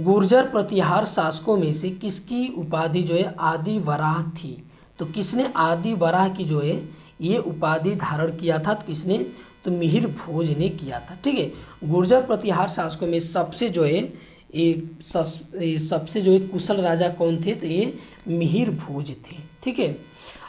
गुर्जर प्रतिहार शासकों में से किसकी उपाधि जो है आदि वराह थी। तो किसने आदि वराह की जो है ये उपाधि धारण किया था, तो किसने, तो मिहिर भोज ने किया था। ठीक है, गुर्जर प्रतिहार शासकों में सबसे जो है ये सबसे जो है कुशल राजा कौन थे, तो ये मिहिर भोज थे। ठीक है,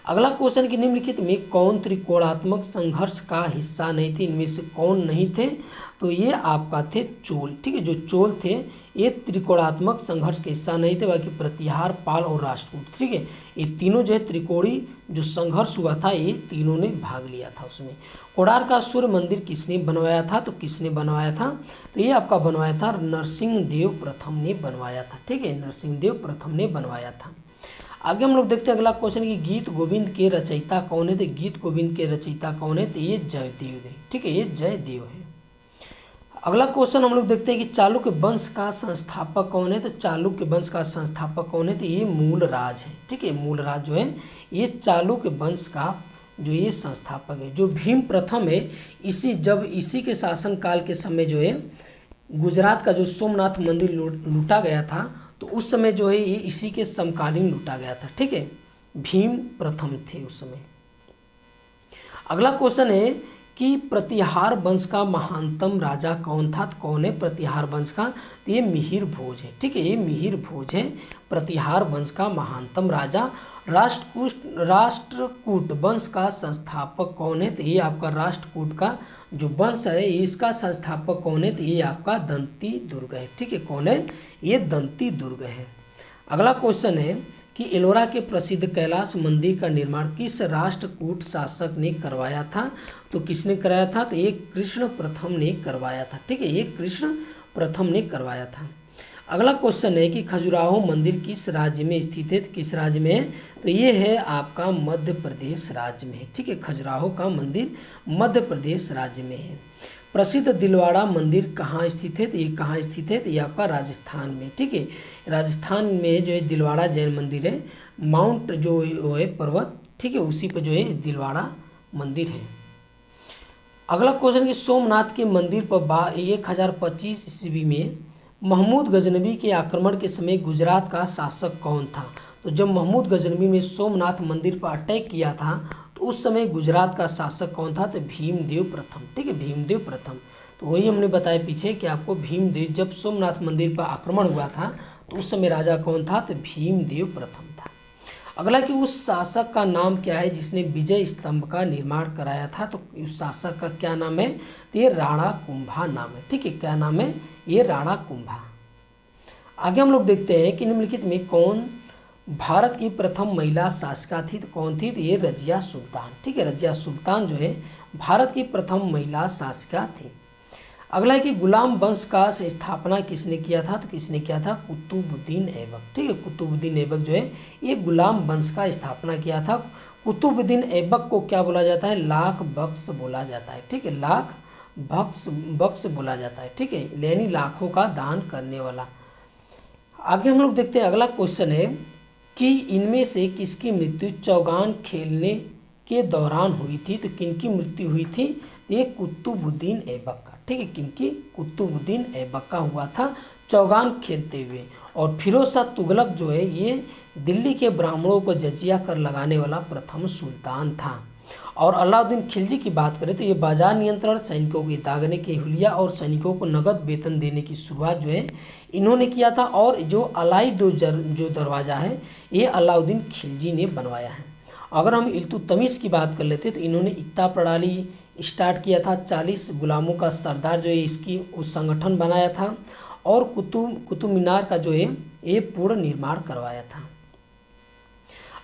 अगला क्वेश्चन कि निम्नलिखित में कौन त्रिकोणात्मक संघर्ष का हिस्सा नहीं थे, इनमें से कौन नहीं थे, तो ये आपका थे चोल। ठीक है, जो चोल थे ये त्रिकोणात्मक संघर्ष के हिस्सा नहीं थे, बाकी प्रतिहार, पाल और राष्ट्रकूट, ठीक है, ये तीनों जो है त्रिकोणी जो संघर्ष हुआ था ये तीनों ने भाग लिया था उसमें। कोणार्क का सूर्य मंदिर किसने बनवाया था, तो किसने बनवाया था, तो ये आपका बनवाया था नरसिंह देव प्रथम ने बनवाया था। ठीक है, नरसिंह देव प्रथम ने बनवाया था। आगे हम लोग देखते हैं अगला क्वेश्चन कि गीत गोविंद के रचयिता कौन है, तो गीत गोविंद के रचयिता कौन है, तो ये जयदेव है। ठीक है, ये जयदेव है। अगला क्वेश्चन हम लोग देखते हैं कि चालुक्य वंश का संस्थापक कौन है, तो चालुक्य वंश का संस्थापक कौन है, तो ये मूलराज है। ठीक है, मूलराज जो है ये चालुक्य वंश का जो ये संस्थापक है। जो भीम प्रथम है इसी के शासन काल के समय जो है गुजरात का जो सोमनाथ मंदिर लूटा गया था, तो उस समय जो है ये इसी के समकालीन लूटा गया था। ठीक है, भीम प्रथम थे उस समय। अगला क्वेश्चन है कि प्रतिहार वंश का महानतम राजा कौन था, तो कौन है प्रतिहार वंश का, तो ये मिहिर भोज है। ठीक है, ये मिहिर भोज है प्रतिहार वंश का महानतम राजा। राष्ट्रकूट वंश का संस्थापक कौन है, तो ये आपका राष्ट्रकूट का जो वंश है इसका संस्थापक कौन है, तो ये आपका दंती दुर्ग है। ठीक है, कौन है, ये दंती दुर्ग है। अगला क्वेश्चन है कि एलोरा के प्रसिद्ध कैलाश मंदिर का निर्माण किस राष्ट्रकूट शासक ने करवाया था, तो किसने कराया था, तो ये कृष्ण प्रथम ने करवाया था। ठीक है, ये कृष्ण प्रथम ने करवाया था। अगला क्वेश्चन है कि खजुराहो मंदिर किस राज्य में स्थित है, तो किस राज्य में है, तो ये है आपका मध्य प्रदेश राज्य में है। ठीक है, खजुराहो का मंदिर मध्य प्रदेश राज्य में है। प्रसिद्ध दिलवाड़ा मंदिर कहाँ स्थित है, तो ये कहाँ स्थित है, तो ये आपका राजस्थान में। ठीक है, राजस्थान में जो है दिलवाड़ा जैन मंदिर है, माउंट जो है पर्वत, ठीक है, उसी पर जो है दिलवाड़ा मंदिर है। अगला क्वेश्चन कि सोमनाथ के मंदिर पर 1025 ईस्वी में महमूद गजनवी के आक्रमण के समय गुजरात का शासक कौन था। तो जब महमूद गजनवी ने सोमनाथ मंदिर पर अटैक किया था तो उस समय गुजरात का शासक कौन था, तो भीमदेव प्रथम। ठीक है, भीमदेव प्रथम। तो वही हमने बताया पीछे कि आपको भीमदेव, जब सोमनाथ मंदिर पर आक्रमण हुआ था तो उस समय राजा कौन था, तो भीमदेव प्रथम था। अगला कि उस शासक का नाम क्या है जिसने विजय स्तंभ का निर्माण कराया था, तो उस शासक का क्या नाम है, तो ये राणा कुंभा नाम है। ठीक है, क्या नाम है, ये राणा कुंभा। आगे हम लोग देखते हैं कि निम्नलिखित में कौन भारत की प्रथम महिला शासिका थी, तो कौन थी, तो ये रजिया सुल्तान। ठीक है, रजिया सुल्तान जो है भारत की प्रथम महिला शासिका थी। अगला है कि गुलाम वंश का स्थापना किसने किया था, तो किसने किया था, कुतुबुद्दीन ऐबक। ठीक है, कुतुबुद्दीन ऐबक जो है ये गुलाम वंश का स्थापना किया था। कुतुबुद्दीन ऐबक को क्या बोला जाता है, लाख बख्श बोला जाता है। ठीक है, लाख बख्श बोला जाता है। ठीक है, यानी लाखों का दान करने वाला। आगे हम लोग देखते हैं अगला क्वेश्चन है कि इनमें से किसकी मृत्यु चौगान खेलने के दौरान हुई थी, तो किनकी मृत्यु हुई थी, ये कुतुबुद्दीन ऐबक का। ठीक है, किनकी, कुतुबुद्दीन ऐबक का हुआ था चौगान खेलते हुए। और फिरोज शाह तुगलक जो है ये दिल्ली के ब्राह्मणों को जजिया कर लगाने वाला प्रथम सुल्तान था। और अलाउद्दीन खिलजी की बात करें तो ये बाजार नियंत्रण, सैनिकों के दागने के हुलिया और सैनिकों को नगद वेतन देने की शुरुआत जो है इन्होंने किया था। और जो अलाई जो दरवाज़ा है ये अलाउद्दीन खिलजी ने बनवाया है। अगर हम इल्तुतमिश की बात कर लेते तो इन्होंने इक्ता प्रणाली स्टार्ट किया था। 40 गुलामों का सरदार जो है इसकी उस संगठन बनाया था। और कुतुब मीनार का जो है ये पूर्ण निर्माण करवाया था।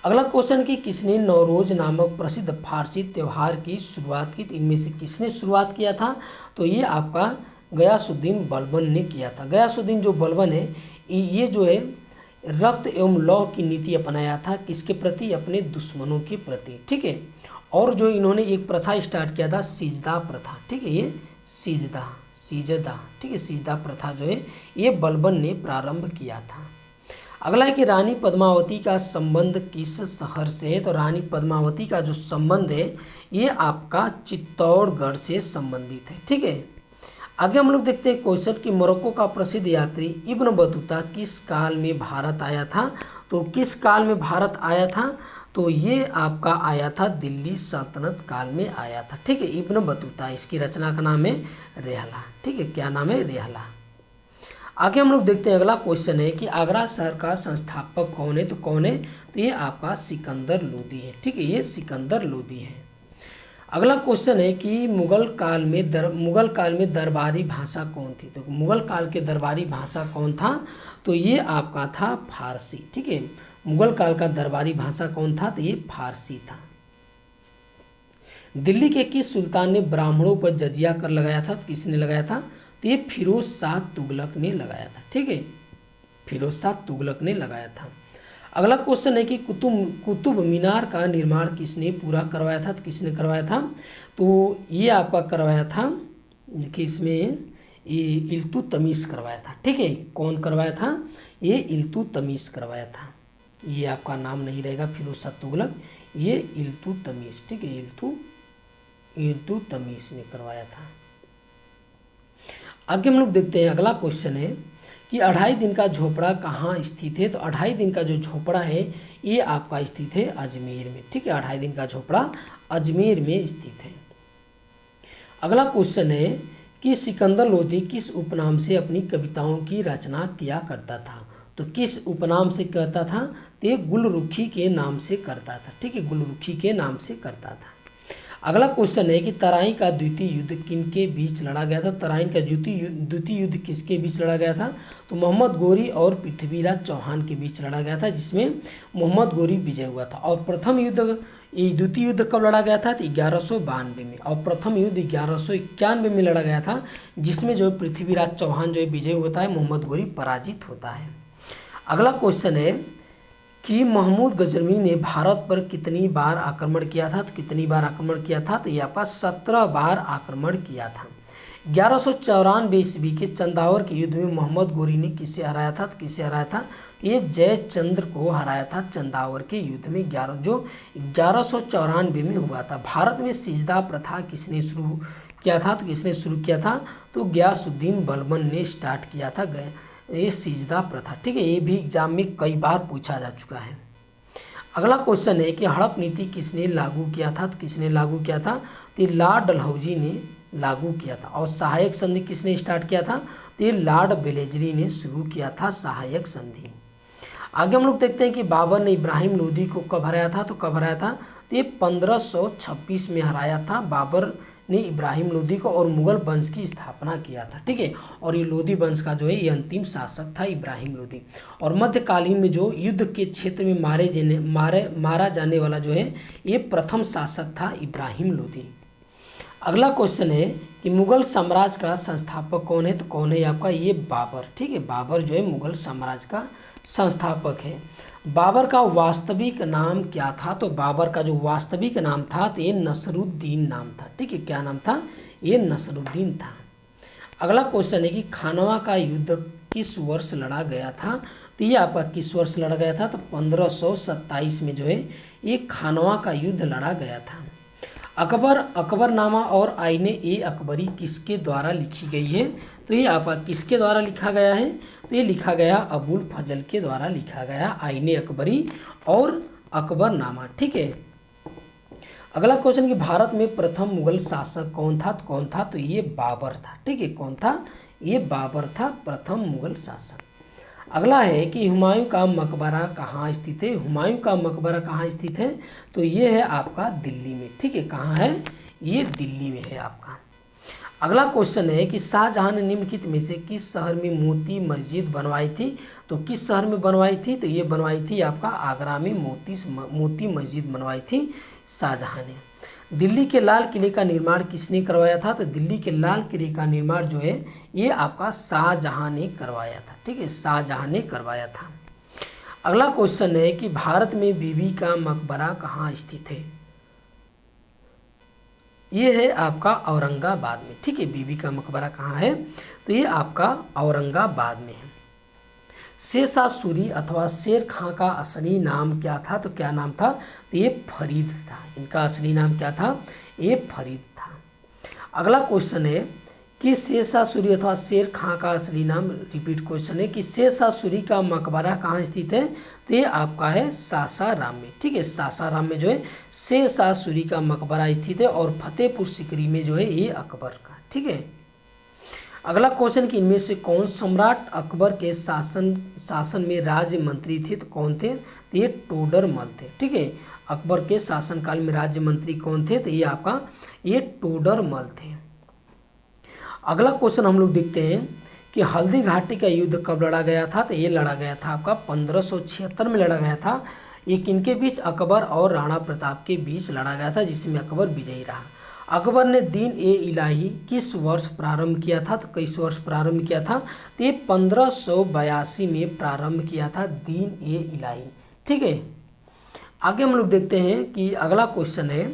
अगला क्वेश्चन कि किसने नौरोज नामक प्रसिद्ध फारसी त्यौहार की शुरुआत की, तो इनमें से किसने शुरुआत किया था, तो ये आपका गयासुद्दीन बलबन ने किया था। गयासुद्दीन जो बलबन है ये जो है रक्त एवं लौह की नीति अपनाया था, किसके प्रति, अपने दुश्मनों के प्रति। ठीक है, और जो इन्होंने एक प्रथा स्टार्ट किया था सिजदा प्रथा, ठीक है, ये सिजदा सिजदा ठीक है, सिजदा प्रथा जो है ये बलबन ने प्रारंभ किया था। अगला है कि रानी पद्मावती का संबंध किस शहर से है? तो रानी पद्मावती का जो संबंध है ये आपका चित्तौड़गढ़ से संबंधित है, ठीक है। आगे हम लोग देखते हैं क्वेश्चन कि मोरक्को का प्रसिद्ध यात्री इब्न बतूता किस काल में भारत आया था? तो किस काल में भारत आया था? तो ये आपका आया था दिल्ली सल्तनत काल में आया था, ठीक है। इब्न बतूता, इसकी रचना का नाम है रेहला, ठीक है, क्या नाम है? रेहला। आगे हम लोग देखते हैं, अगला क्वेश्चन है कि आगरा शहर का संस्थापक कौन है? तो कौन है? तो ये आपका सिकंदर लोदी है, ठीक है, ये सिकंदर लोदी है। अगला क्वेश्चन है कि मुगल काल में दरबारी भाषा कौन थी? तो मुगल काल के दरबारी भाषा कौन था? तो ये आपका था फारसी, ठीक है। मुगल काल का दरबारी भाषा कौन था? तो ये फारसी था। दिल्ली के किस सुल्तान ने ब्राह्मणों पर जजिया कर लगाया था? तो किसने लगाया था? तो ये फिरोज शाह तुगलक ने लगाया था, ठीक है, फिरोज शाह तुगलक ने लगाया था। अगला क्वेश्चन है कि कुतुब मीनार का निर्माण किसने पूरा करवाया था? तो किसने करवाया था? तो ये आपका करवाया था कि इसमें ये इल्तुतमिश करवाया था, ठीक है। कौन करवाया था? ये इल्तुतमिश करवाया था। ये आपका नाम नहीं रहेगा फिरोज शाह तुगलक, ये इल्तुतमिश, ठीक है, इल्तुतमिश ने करवाया था। आगे हम लोग देखते हैं, अगला क्वेश्चन है कि 2.5 दिन का झोपड़ा कहाँ स्थित है? तो 2.5 दिन का जो झोपड़ा है ये आपका स्थित है अजमेर में, ठीक है, 2.5 दिन का झोपड़ा अजमेर में स्थित है। अगला क्वेश्चन है कि सिकंदर लोदी किस उपनाम से अपनी कविताओं की रचना किया करता था? तो किस उपनाम से करता था? तो ये गुलरुखी के नाम से करता था, ठीक है, गुलरुखी के नाम से करता था। अगला क्वेश्चन है कि तराइन का द्वितीय युद्ध किनके बीच लड़ा गया था? तराइन का द्वितीय युद्ध किसके बीच लड़ा गया था? तो मोहम्मद गोरी और पृथ्वीराज चौहान के बीच लड़ा गया था, जिसमें मोहम्मद गोरी विजय हुआ था। और प्रथम युद्ध, ये द्वितीय युद्ध कब लड़ा गया था? तो 1192 में। और प्रथम युद्ध 1191 में लड़ा गया था, जिसमें जो पृथ्वीराज चौहान जो विजय होता है, मोहम्मद गोरी पराजित होता है। अगला क्वेश्चन है कि महमूद गजनवी ने भारत पर कितनी बार आक्रमण किया था? तो कितनी बार आक्रमण किया था? तो यहाँ पर 17 बार आक्रमण किया था। 1194 ईस्वी के चंदावर के युद्ध में मोहम्मद गोरी ने किसे हराया था? तो किसे हराया था? ये जयचंद्र को हराया था चंदावर के युद्ध में, 1194 में हुआ था। भारत में सिजदा प्रथा किसने शुरू किया था? तो किसने शुरू किया था? तो गयासुद्दीन बलबन ने स्टार्ट किया था ये सिजदा प्रथा, ठीक है। ये भी एग्जाम में कई बार पूछा जा चुका है। अगला क्वेश्चन है कि हड़प नीति किसने लागू किया था? तो किसने लागू किया था? तो लॉर्ड डलहौजी ने लागू किया था। और सहायक संधि किसने स्टार्ट किया था? तो ये लॉर्ड बेलेजरी ने शुरू किया था सहायक संधि। आगे हम लोग देखते हैं कि बाबर ने इब्राहिम लोदी को कब हराया था? तो कब हराया था? तो ये 1526 में हराया था बाबर ने इब्राहिम लोदी को, और मुगल वंश की स्थापना किया था, ठीक है। और ये लोदी वंश का जो है ये अंतिम शासक था इब्राहिम लोदी। और मध्यकालीन में जो युद्ध के क्षेत्र में मारा जाने वाला जो है ये प्रथम शासक था इब्राहिम लोदी। अगला क्वेश्चन है कि मुगल साम्राज्य का संस्थापक कौन है? तो कौन है आपका? ये बाबर, ठीक है, बाबर जो है मुगल साम्राज्य का संस्थापक है। बाबर का वास्तविक नाम क्या था? तो बाबर का जो वास्तविक नाम था तो ये नसरुद्दीन नाम था, ठीक है, क्या नाम था? ये नसरुद्दीन था। अगला क्वेश्चन है कि खानवा का युद्ध किस वर्ष लड़ा गया था? तो ये आपका किस वर्ष लड़ा गया था? तो 1527 में जो है ये खानवा का युद्ध लड़ा गया था। अकबरनामा और आईने ए अकबरी किसके द्वारा लिखी गई है? तो ये आपका किसके द्वारा लिखा गया है? तो ये लिखा गया अबुल फजल के द्वारा लिखा गया आईने अकबरी और अकबरनामा, ठीक है। अगला क्वेश्चन कि भारत में प्रथम मुगल शासक कौन था? तो कौन था? तो ये बाबर था, ठीक है, कौन था? ये बाबर था प्रथम मुगल शासक। अगला है कि हुमायूं का मकबरा कहाँ स्थित है? हुमायूं का मकबरा कहाँ स्थित है? तो ये है आपका दिल्ली में, ठीक है, कहाँ है? ये दिल्ली में है आपका। अगला क्वेश्चन है कि शाहजहां ने निम्नलिखित में से किस शहर में मोती मस्जिद बनवाई थी? तो किस शहर में बनवाई थी? तो ये बनवाई थी आपका आगरा में मोती मस्जिद बनवाई थी शाहजहां ने। दिल्ली के लाल किले का निर्माण किसने करवाया था? तो दिल्ली के लाल किले का निर्माण जो है ये आपका शाहजहां ने करवाया था, ठीक है, शाहजहां ने करवाया था। अगला क्वेश्चन है कि भारत में बीबी का मकबरा कहाँ स्थित है? ये है आपका औरंगाबाद में, ठीक है। बीबी का मकबरा कहाँ है, तो ये आपका औरंगाबाद में है। शेरशाह सूरी अथवा शेर खां का असली नाम क्या था, तो क्या नाम था, तो ये फरीद था। इनका असली नाम क्या था, ये फरीद था। अगला क्वेश्चन है कि शेरशाह सूरी अथवा शेर खां का असली नाम, रिपीट क्वेश्चन है कि शेरशाह सूरी का मकबरा कहाँ स्थित है, तो ये आपका है सासाराम में, ठीक है। सासाराम में जो है शेरशाह सूरी का मकबरा स्थित है और फतेहपुर सीकरी में जो है ये अकबर का, ठीक है। अगला क्वेश्चन कि इनमें से कौन सम्राट अकबर के शासन में राज्य मंत्री थे, तो कौन थे, तो ये टोडरमल थे, ठीक है। अकबर के शासनकाल में राज्य मंत्री कौन थे, तो ये आपका ये टोडरमल थे। अगला क्वेश्चन हम लोग देखते हैं कि हल्दी घाटी का युद्ध कब लड़ा गया था, तो ये लड़ा गया था आपका 1576 में लड़ा गया था। ये किनके बीच, अकबर और राणा प्रताप के बीच लड़ा गया था, जिसमें अकबर विजयी रहा। अकबर ने दीन ए इलाही किस वर्ष प्रारंभ किया था, तो किस वर्ष प्रारंभ किया था, तो ये 1582 में प्रारंभ किया था दीन ए इलाही, ठीक है। आगे हम लोग देखते हैं कि अगला क्वेश्चन है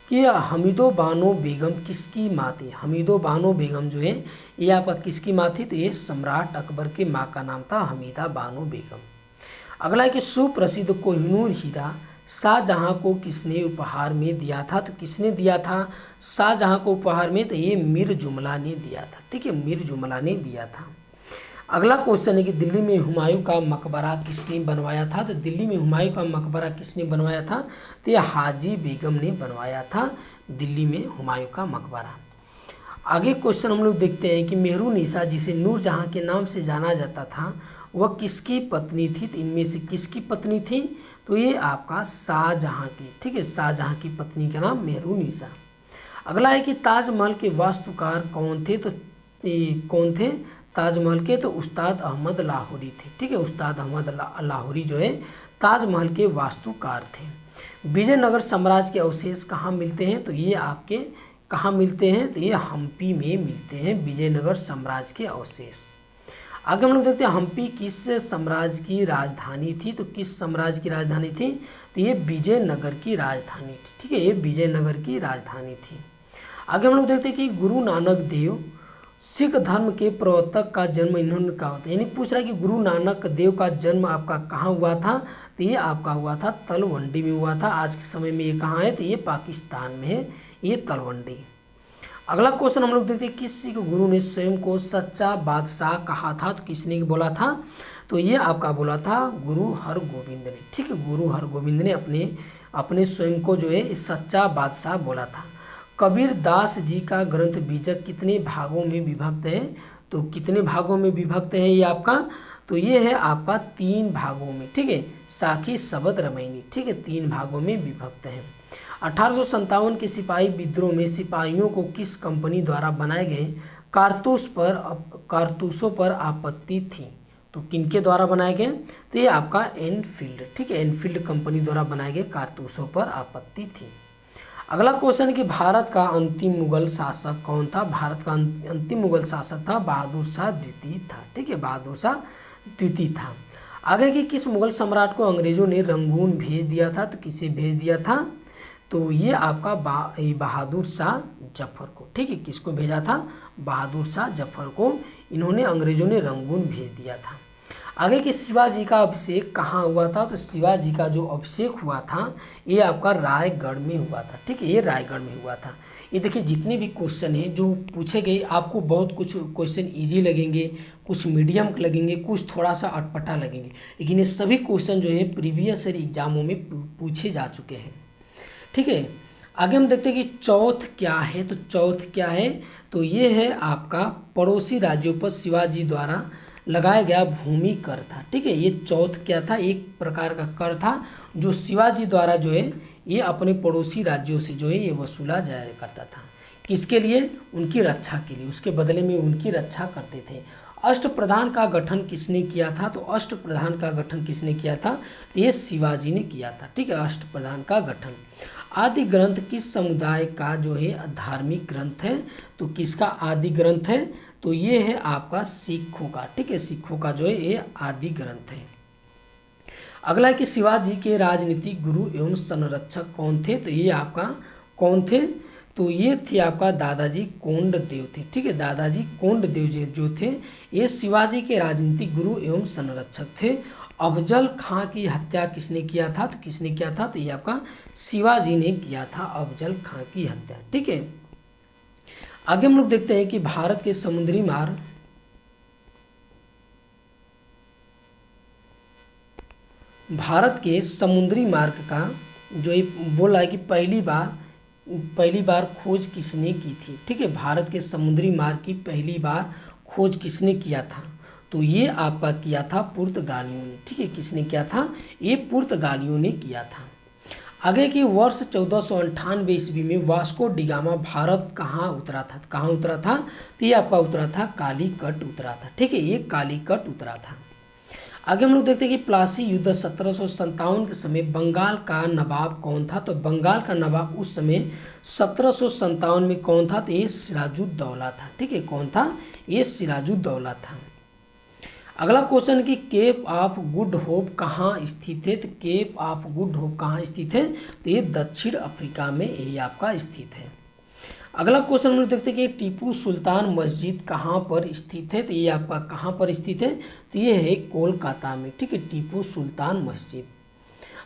कि हमीदो बानो बेगम किसकी माँ थी। हमीदो बानो बेगम जो है ये आपका किसकी माँ थी, तो ये सम्राट अकबर के माँ का नाम था हमीदा बानो बेगम। अगला है कि सुप्रसिद्ध कोहिनूर हीरा शाहजहां को किसने उपहार में दिया था, तो किसने दिया था शाहजहां को उपहार में, तो ये मीर जुमला ने दिया था, ठीक है। मीर जुमला ने दिया था। अगला क्वेश्चन है कि दिल्ली में हुमायूं का मकबरा किसने बनवाया था, तो दिल्ली में हुमायूं का मकबरा किसने बनवाया था, तो ये हाजी बेगम ने बनवाया था दिल्ली में हुमायूं का मकबरा। आगे क्वेश्चन हम लोग देखते हैं कि मेहरुन्निसा जिसे नूरजहां के नाम से जाना जाता था वह किसकी पत्नी थी, तो इनमें से किसकी पत्नी थी, तो ये आपका शाहजहां की, ठीक है। शाहजहां की पत्नी का नाम मेहरुन्निसा। अगला है कि ताजमहल के वास्तुकार कौन थे, तो कौन थे ताजमहल के, तो उस्ताद अहमद लाहौरी थे, ठीक है। उस्ताद अहमद लाहौरी जो है ताजमहल के वास्तुकार थे। विजयनगर साम्राज्य के अवशेष कहाँ मिलते हैं, तो ये आपके कहाँ मिलते हैं, तो ये हम्पी में मिलते हैं विजयनगर साम्राज्य के अवशेष। आगे हम लोग देखते हैं हम्पी किस साम्राज्य की राजधानी थी, तो किस साम्राज्य की राजधानी थी, तो ये विजयनगर की राजधानी थी, ठीक है। ये विजयनगर की राजधानी थी। आगे हम लोग देखते हैं कि गुरु नानक देव सिख धर्म के प्रवर्तक का जन्म इन्होंने कहा होता है, यानी पूछ रहा है कि गुरु नानक देव का जन्म आपका कहाँ हुआ था, तो ये आपका हुआ था तलवंडी में हुआ था। आज के समय में ये कहाँ है, तो ये पाकिस्तान में है, ये तलवंडी। अगला क्वेश्चन हम लोग देखते हैं किस सिख गुरु ने स्वयं को सच्चा बादशाह कहा था, तो किसने बोला था, तो ये आपका बोला था गुरु हरगोविंद ने, ठीक है। गुरु हरगोविंद ने अपने स्वयं को जो है सच्चा बादशाह बोला था। कबीर दास जी का ग्रंथ बीजक कितने भागों में विभक्त है, तो कितने भागों में विभक्त है ये आपका, तो ये है आपका 3 भागों में, ठीक है। साखी शबद रामायणी, ठीक है, 3 भागों में विभक्त है। 1857 के सिपाही विद्रोह में सिपाहियों को किस कंपनी द्वारा बनाए गए कारतूसों पर आपत्ति थी, तो किनके द्वारा बनाए गए, तो ये आपका एनफील्ड, ठीक है। एनफील्ड कंपनी द्वारा बनाए गए कारतूसों पर आपत्ति थी। अगला क्वेश्चन है कि भारत का अंतिम मुगल शासक कौन था। भारत का अंतिम मुगल शासक था बहादुर शाह द्वितीय था, ठीक है। बहादुर शाह द्वितीय था। आगे कि किस मुगल सम्राट को अंग्रेजों ने रंगून भेज दिया था, तो किसे भेज दिया था, तो ये आपका बहादुर शाह जफर को, ठीक है। किसको भेजा था, बहादुर शाह जफर को इन्होंने अंग्रेजों ने रंगून भेज दिया था। आगे कि शिवाजी का अभिषेक कहाँ हुआ था, तो शिवाजी का जो अभिषेक हुआ था ये आपका रायगढ़ में हुआ था, ठीक है। ये रायगढ़ में हुआ था। ये देखिए जितने भी क्वेश्चन हैं जो पूछे गए आपको बहुत कुछ क्वेश्चन इजी लगेंगे, कुछ मीडियम लगेंगे, कुछ थोड़ा सा अटपटा लगेंगे, लेकिन ये सभी क्वेश्चन जो है प्रीवियस ईयर एग्जामों में पूछे जा चुके हैं, ठीक है। आगे हम देखते हैं कि चौथ क्या है, तो चौथ क्या है, तो ये है आपका पड़ोसी राज्यों पर शिवाजी द्वारा लगाया गया भूमि कर था, ठीक है। ये चौथ क्या था, एक प्रकार का कर था जो शिवाजी द्वारा जो है ये अपने पड़ोसी राज्यों से जो है ये वसूला जाया करता था। किसके लिए, उनकी रक्षा के लिए, उसके बदले में उनकी रक्षा करते थे। अष्टप्रधान का गठन किसने किया था, तो अष्टप्रधान का गठन किसने किया था, तो ये शिवाजी ने किया था, ठीक है। अष्टप्रधान का गठन। आदि ग्रंथ किस समुदाय का जो है धार्मिक ग्रंथ है, तो किसका आदि ग्रंथ है, तो ये है आपका सिखों का, ठीक है। सिखों का जो है ये आदि ग्रंथ है। अगला है कि शिवाजी के राजनीतिक गुरु एवं संरक्षक कौन थे, तो ये आपका कौन थे, तो ये थे आपका दादाजी कोंडदेव थे। ठीक है, दादाजी कोंडदेव जी जो थे ये शिवाजी के राजनीतिक गुरु एवं संरक्षक थे। अफजल खां की हत्या किसने किया था? तो किसने किया था? तो ये आपका शिवाजी ने किया था अफजल खां की हत्या। ठीक है, आगे हम लोग देखते हैं कि भारत के समुद्री मार्ग का जो ये बोला है कि पहली बार खोज किसने की थी? ठीक है, भारत के समुद्री मार्ग की पहली बार खोज किसने किया था? तो ये आपका किया था पुर्तगालियों ने। ठीक है, किसने किया था? ये पुर्तगालियों ने किया था। आगे की वर्ष 1498 ईस्वी में वास्को डिगामा भारत कहाँ उतरा था? कहाँ उतरा था? तो ये आपका उतरा था कालीकट उतरा था। ठीक है, ये कालीकट उतरा था। आगे हम लोग देखते हैं कि प्लासी युद्ध 1757 के समय बंगाल का नवाब कौन था? तो बंगाल का नवाब उस समय 1757 में कौन था? तो ये सिराजुद्दौला था। ठीक है, कौन था? ये सिराजुद्दौला था। अगला क्वेश्चन कि केप ऑफ गुड होप कहाँ स्थित है? तो केप ऑफ गुड होप कहाँ स्थित है? तो ये दक्षिण अफ्रीका में ये आपका स्थित है। अगला क्वेश्चन हम लोग देखते हैं कि टीपू सुल्तान मस्जिद कहाँ पर स्थित है? तो ये आपका कहाँ पर स्थित है? तो ये है कोलकाता में। ठीक है, टीपू सुल्तान मस्जिद।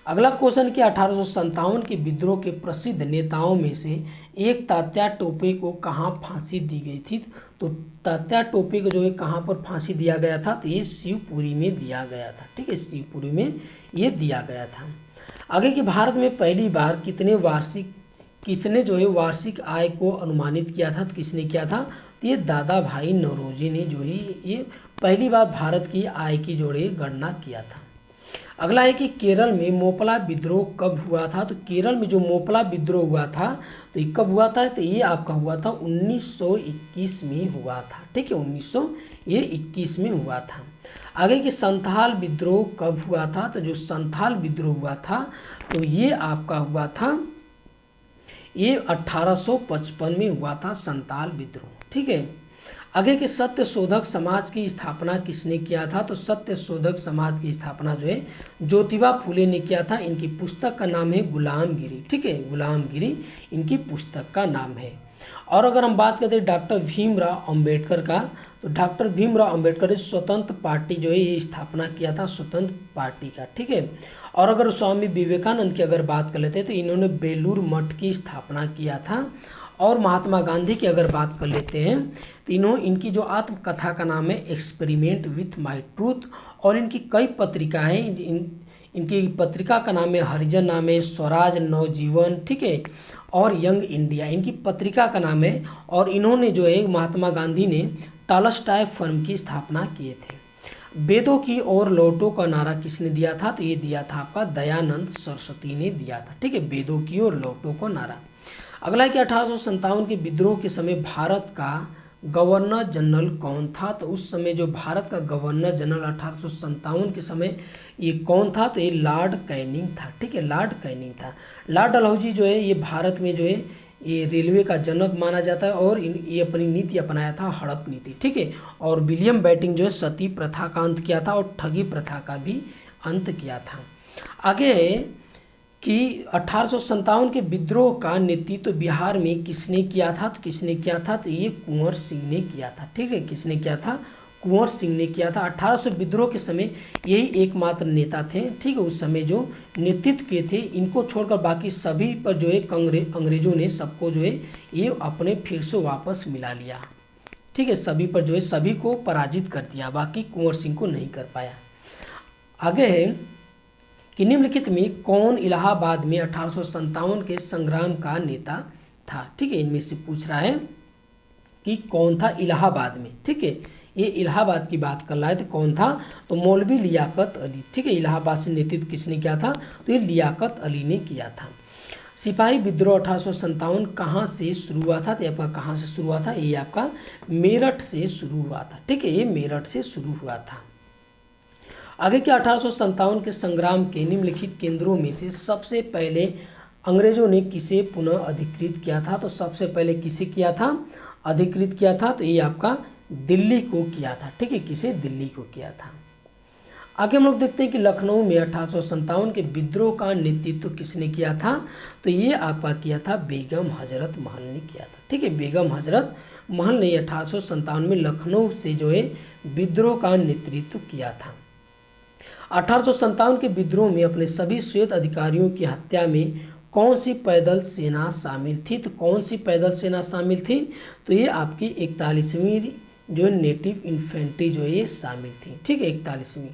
अगला क्वेश्चन कि 1857 के विद्रोह के प्रसिद्ध नेताओं में से एक तात्या टोपे को कहाँ फांसी दी गई थी? तो तात्या टोपे को जो है कहाँ पर फांसी दिया गया था? तो ये शिवपुरी में दिया गया था। ठीक है, शिवपुरी में ये दिया गया था। आगे कि भारत में पहली बार किसने जो है वार्षिक आय को अनुमानित किया था? तो किसने किया था? तो ये दादा भाई नौरोजी ने जो है ये पहली बार भारत की आय की जो है गणना किया था। अगला है कि केरल में मोपला विद्रोह कब हुआ था? तो केरल में जो मोपला विद्रोह हुआ था तो ये कब हुआ था? तो ये आपका हुआ था 1921 में हुआ था। ठीक है, 1921 में हुआ था। आगे कि संथाल विद्रोह कब हुआ था? तो जो संथाल विद्रोह हुआ था तो ये आपका हुआ था ये 1855 में हुआ था संथाल विद्रोह। ठीक है, आगे के सत्य शोधक समाज की स्थापना किसने किया था? तो सत्य शोधक समाज की स्थापना जो है ज्योतिबा फुले ने किया था। इनकी पुस्तक का नाम है गुलामगिरी। ठीक है, गुलामगिरी इनकी पुस्तक का नाम है। और अगर हम बात करते हैं डॉक्टर भीमराव अंबेडकर का, तो डॉक्टर भीमराव अंबेडकर ने स्वतंत्र पार्टी जो है ये स्थापना किया था, स्वतंत्र पार्टी का। ठीक है, और अगर स्वामी विवेकानंद की अगर बात कर लेते हैं तो इन्होंने बेलूर मठ की स्थापना किया था। और महात्मा गांधी की अगर बात कर लेते हैं तो इनकी जो आत्मकथा का नाम है एक्सपेरिमेंट विथ माई ट्रूथ। और इनकी कई पत्रिका हैं, इनकी पत्रिका का नाम है हरिजन, नाम है स्वराज, नवजीवन। ठीक है, और यंग इंडिया इनकी पत्रिका का नाम है। और इन्होंने जो है महात्मा गांधी ने टॉलस्टॉय फर्म की स्थापना किए थे। वेदों की ओर लौटो का नारा किसने दिया था? तो ये दिया था आपका दयानंद सरस्वती ने दिया था। ठीक है, वेदों की ओर लौटो का नारा। अगला है कि 1857 के विद्रोह के समय भारत का गवर्नर जनरल कौन था? तो उस समय जो भारत का गवर्नर जनरल 1857 के समय ये कौन था? तो ये लॉर्ड कैनिंग था। ठीक है, लॉर्ड कैनिंग था। लॉर्ड डलहौजी जो है ये भारत में जो है ये रेलवे का जनक माना जाता है और ये अपनी नीति अपनाया था हड़प नीति। ठीक है, और विलियम बेंटिंक जो है सती प्रथा का अंत किया था और ठगी प्रथा का भी अंत किया था। आगे कि 1857 के विद्रोह का नेतृत्व बिहार में किसने किया था? तो किसने किया था? तो ये कुंवर सिंह ने किया था। ठीक है, किसने किया था? कुंवर सिंह ने किया था। 1800 विद्रोह के समय यही एकमात्र नेता थे। ठीक है, उस समय जो नेतृत्व किए थे, इनको छोड़कर बाकी सभी पर जो है अंग्रेजों ने सबको जो है ये अपने फिर से वापस मिला लिया। ठीक है, सभी पर जो है सभी को पराजित कर दिया, बाकी कुंवर सिंह को नहीं कर पाया। आगे है कि निम्नलिखित में कौन इलाहाबाद में 1857 के संग्राम का नेता था? ठीक है, इनमें से पूछ रहा है कि कौन था इलाहाबाद में। ठीक है, ये इलाहाबाद की बात कर रहा है तो कौन था? तो मौलवी लियाकत अली। ठीक है, इलाहाबाद से नेतृत्व किसने किया था? तो ये लियाकत अली ने किया था। सिपाही विद्रोह 1857 कहाँ से शुरू हुआ था? तो आपका कहाँ से शुरू हुआ था? ये आपका मेरठ से शुरू हुआ था। ठीक है, ये मेरठ से शुरू हुआ था। आगे के 1857 के संग्राम के निम्नलिखित केंद्रों में से सबसे पहले अंग्रेजों ने किसे पुनः अधिकृत किया था? तो सबसे पहले किसे किया था? अधिकृत किया था। तो ये आपका दिल्ली को किया था। ठीक है, किसे? दिल्ली को किया था। आगे हम लोग देखते हैं कि लखनऊ में 1857 के विद्रोह का नेतृत्व किसने किया था। तो ये आपका किया था बेगम हजरत महल ने किया था। ठीक है, बेगम हजरत महल ने 1857 में लखनऊ से जो है विद्रोह का नेतृत्व किया था। 1857 के विद्रोह में अपने सभी श्वेत अधिकारियों की हत्या में कौन सी पैदल सेना शामिल थी। तो कौन सी पैदल सेना शामिल थी। तो ये आपकी 41वीं जो नेटिव इन्फेंट्री जो है ये शामिल थी। ठीक है, 41वीं।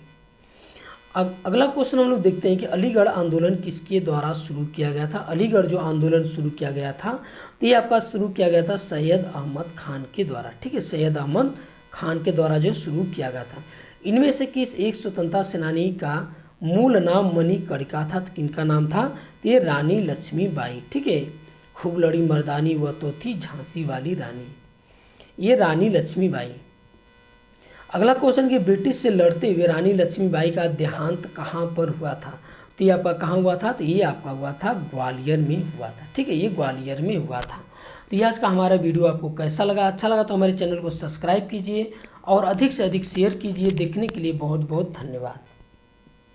अगला क्वेश्चन हम लोग देखते हैं कि अलीगढ़ आंदोलन किसके द्वारा शुरू किया गया था। अलीगढ़ जो आंदोलन शुरू किया गया था तो ये आपका शुरू किया गया था सैयद अहमद खान के द्वारा। ठीक है, सैयद अहमद खान के द्वारा जो शुरू किया गया था। इनमें से किस एक स्वतंत्रता सेनानी का मूल नाम मणिकर्णिका था। तो किनका नाम था। तो ये रानी लक्ष्मीबाई। ठीक है, खूब लड़ी मर्दानी वह तो थी झांसी वाली रानी, ये रानी लक्ष्मीबाई। अगला क्वेश्चन कि ब्रिटिश से लड़ते हुए रानी लक्ष्मीबाई का देहांत कहाँ पर हुआ था। तो ये आपका कहाँ हुआ था। तो ये आपका हुआ था ग्वालियर में हुआ था। ठीक है, ये ग्वालियर में हुआ था। तो ये आज का हमारा वीडियो आपको कैसा लगा। अच्छा लगा तो हमारे चैनल को सब्सक्राइब कीजिए और अधिक से अधिक शेयर कीजिए। देखने के लिए बहुत बहुत धन्यवाद।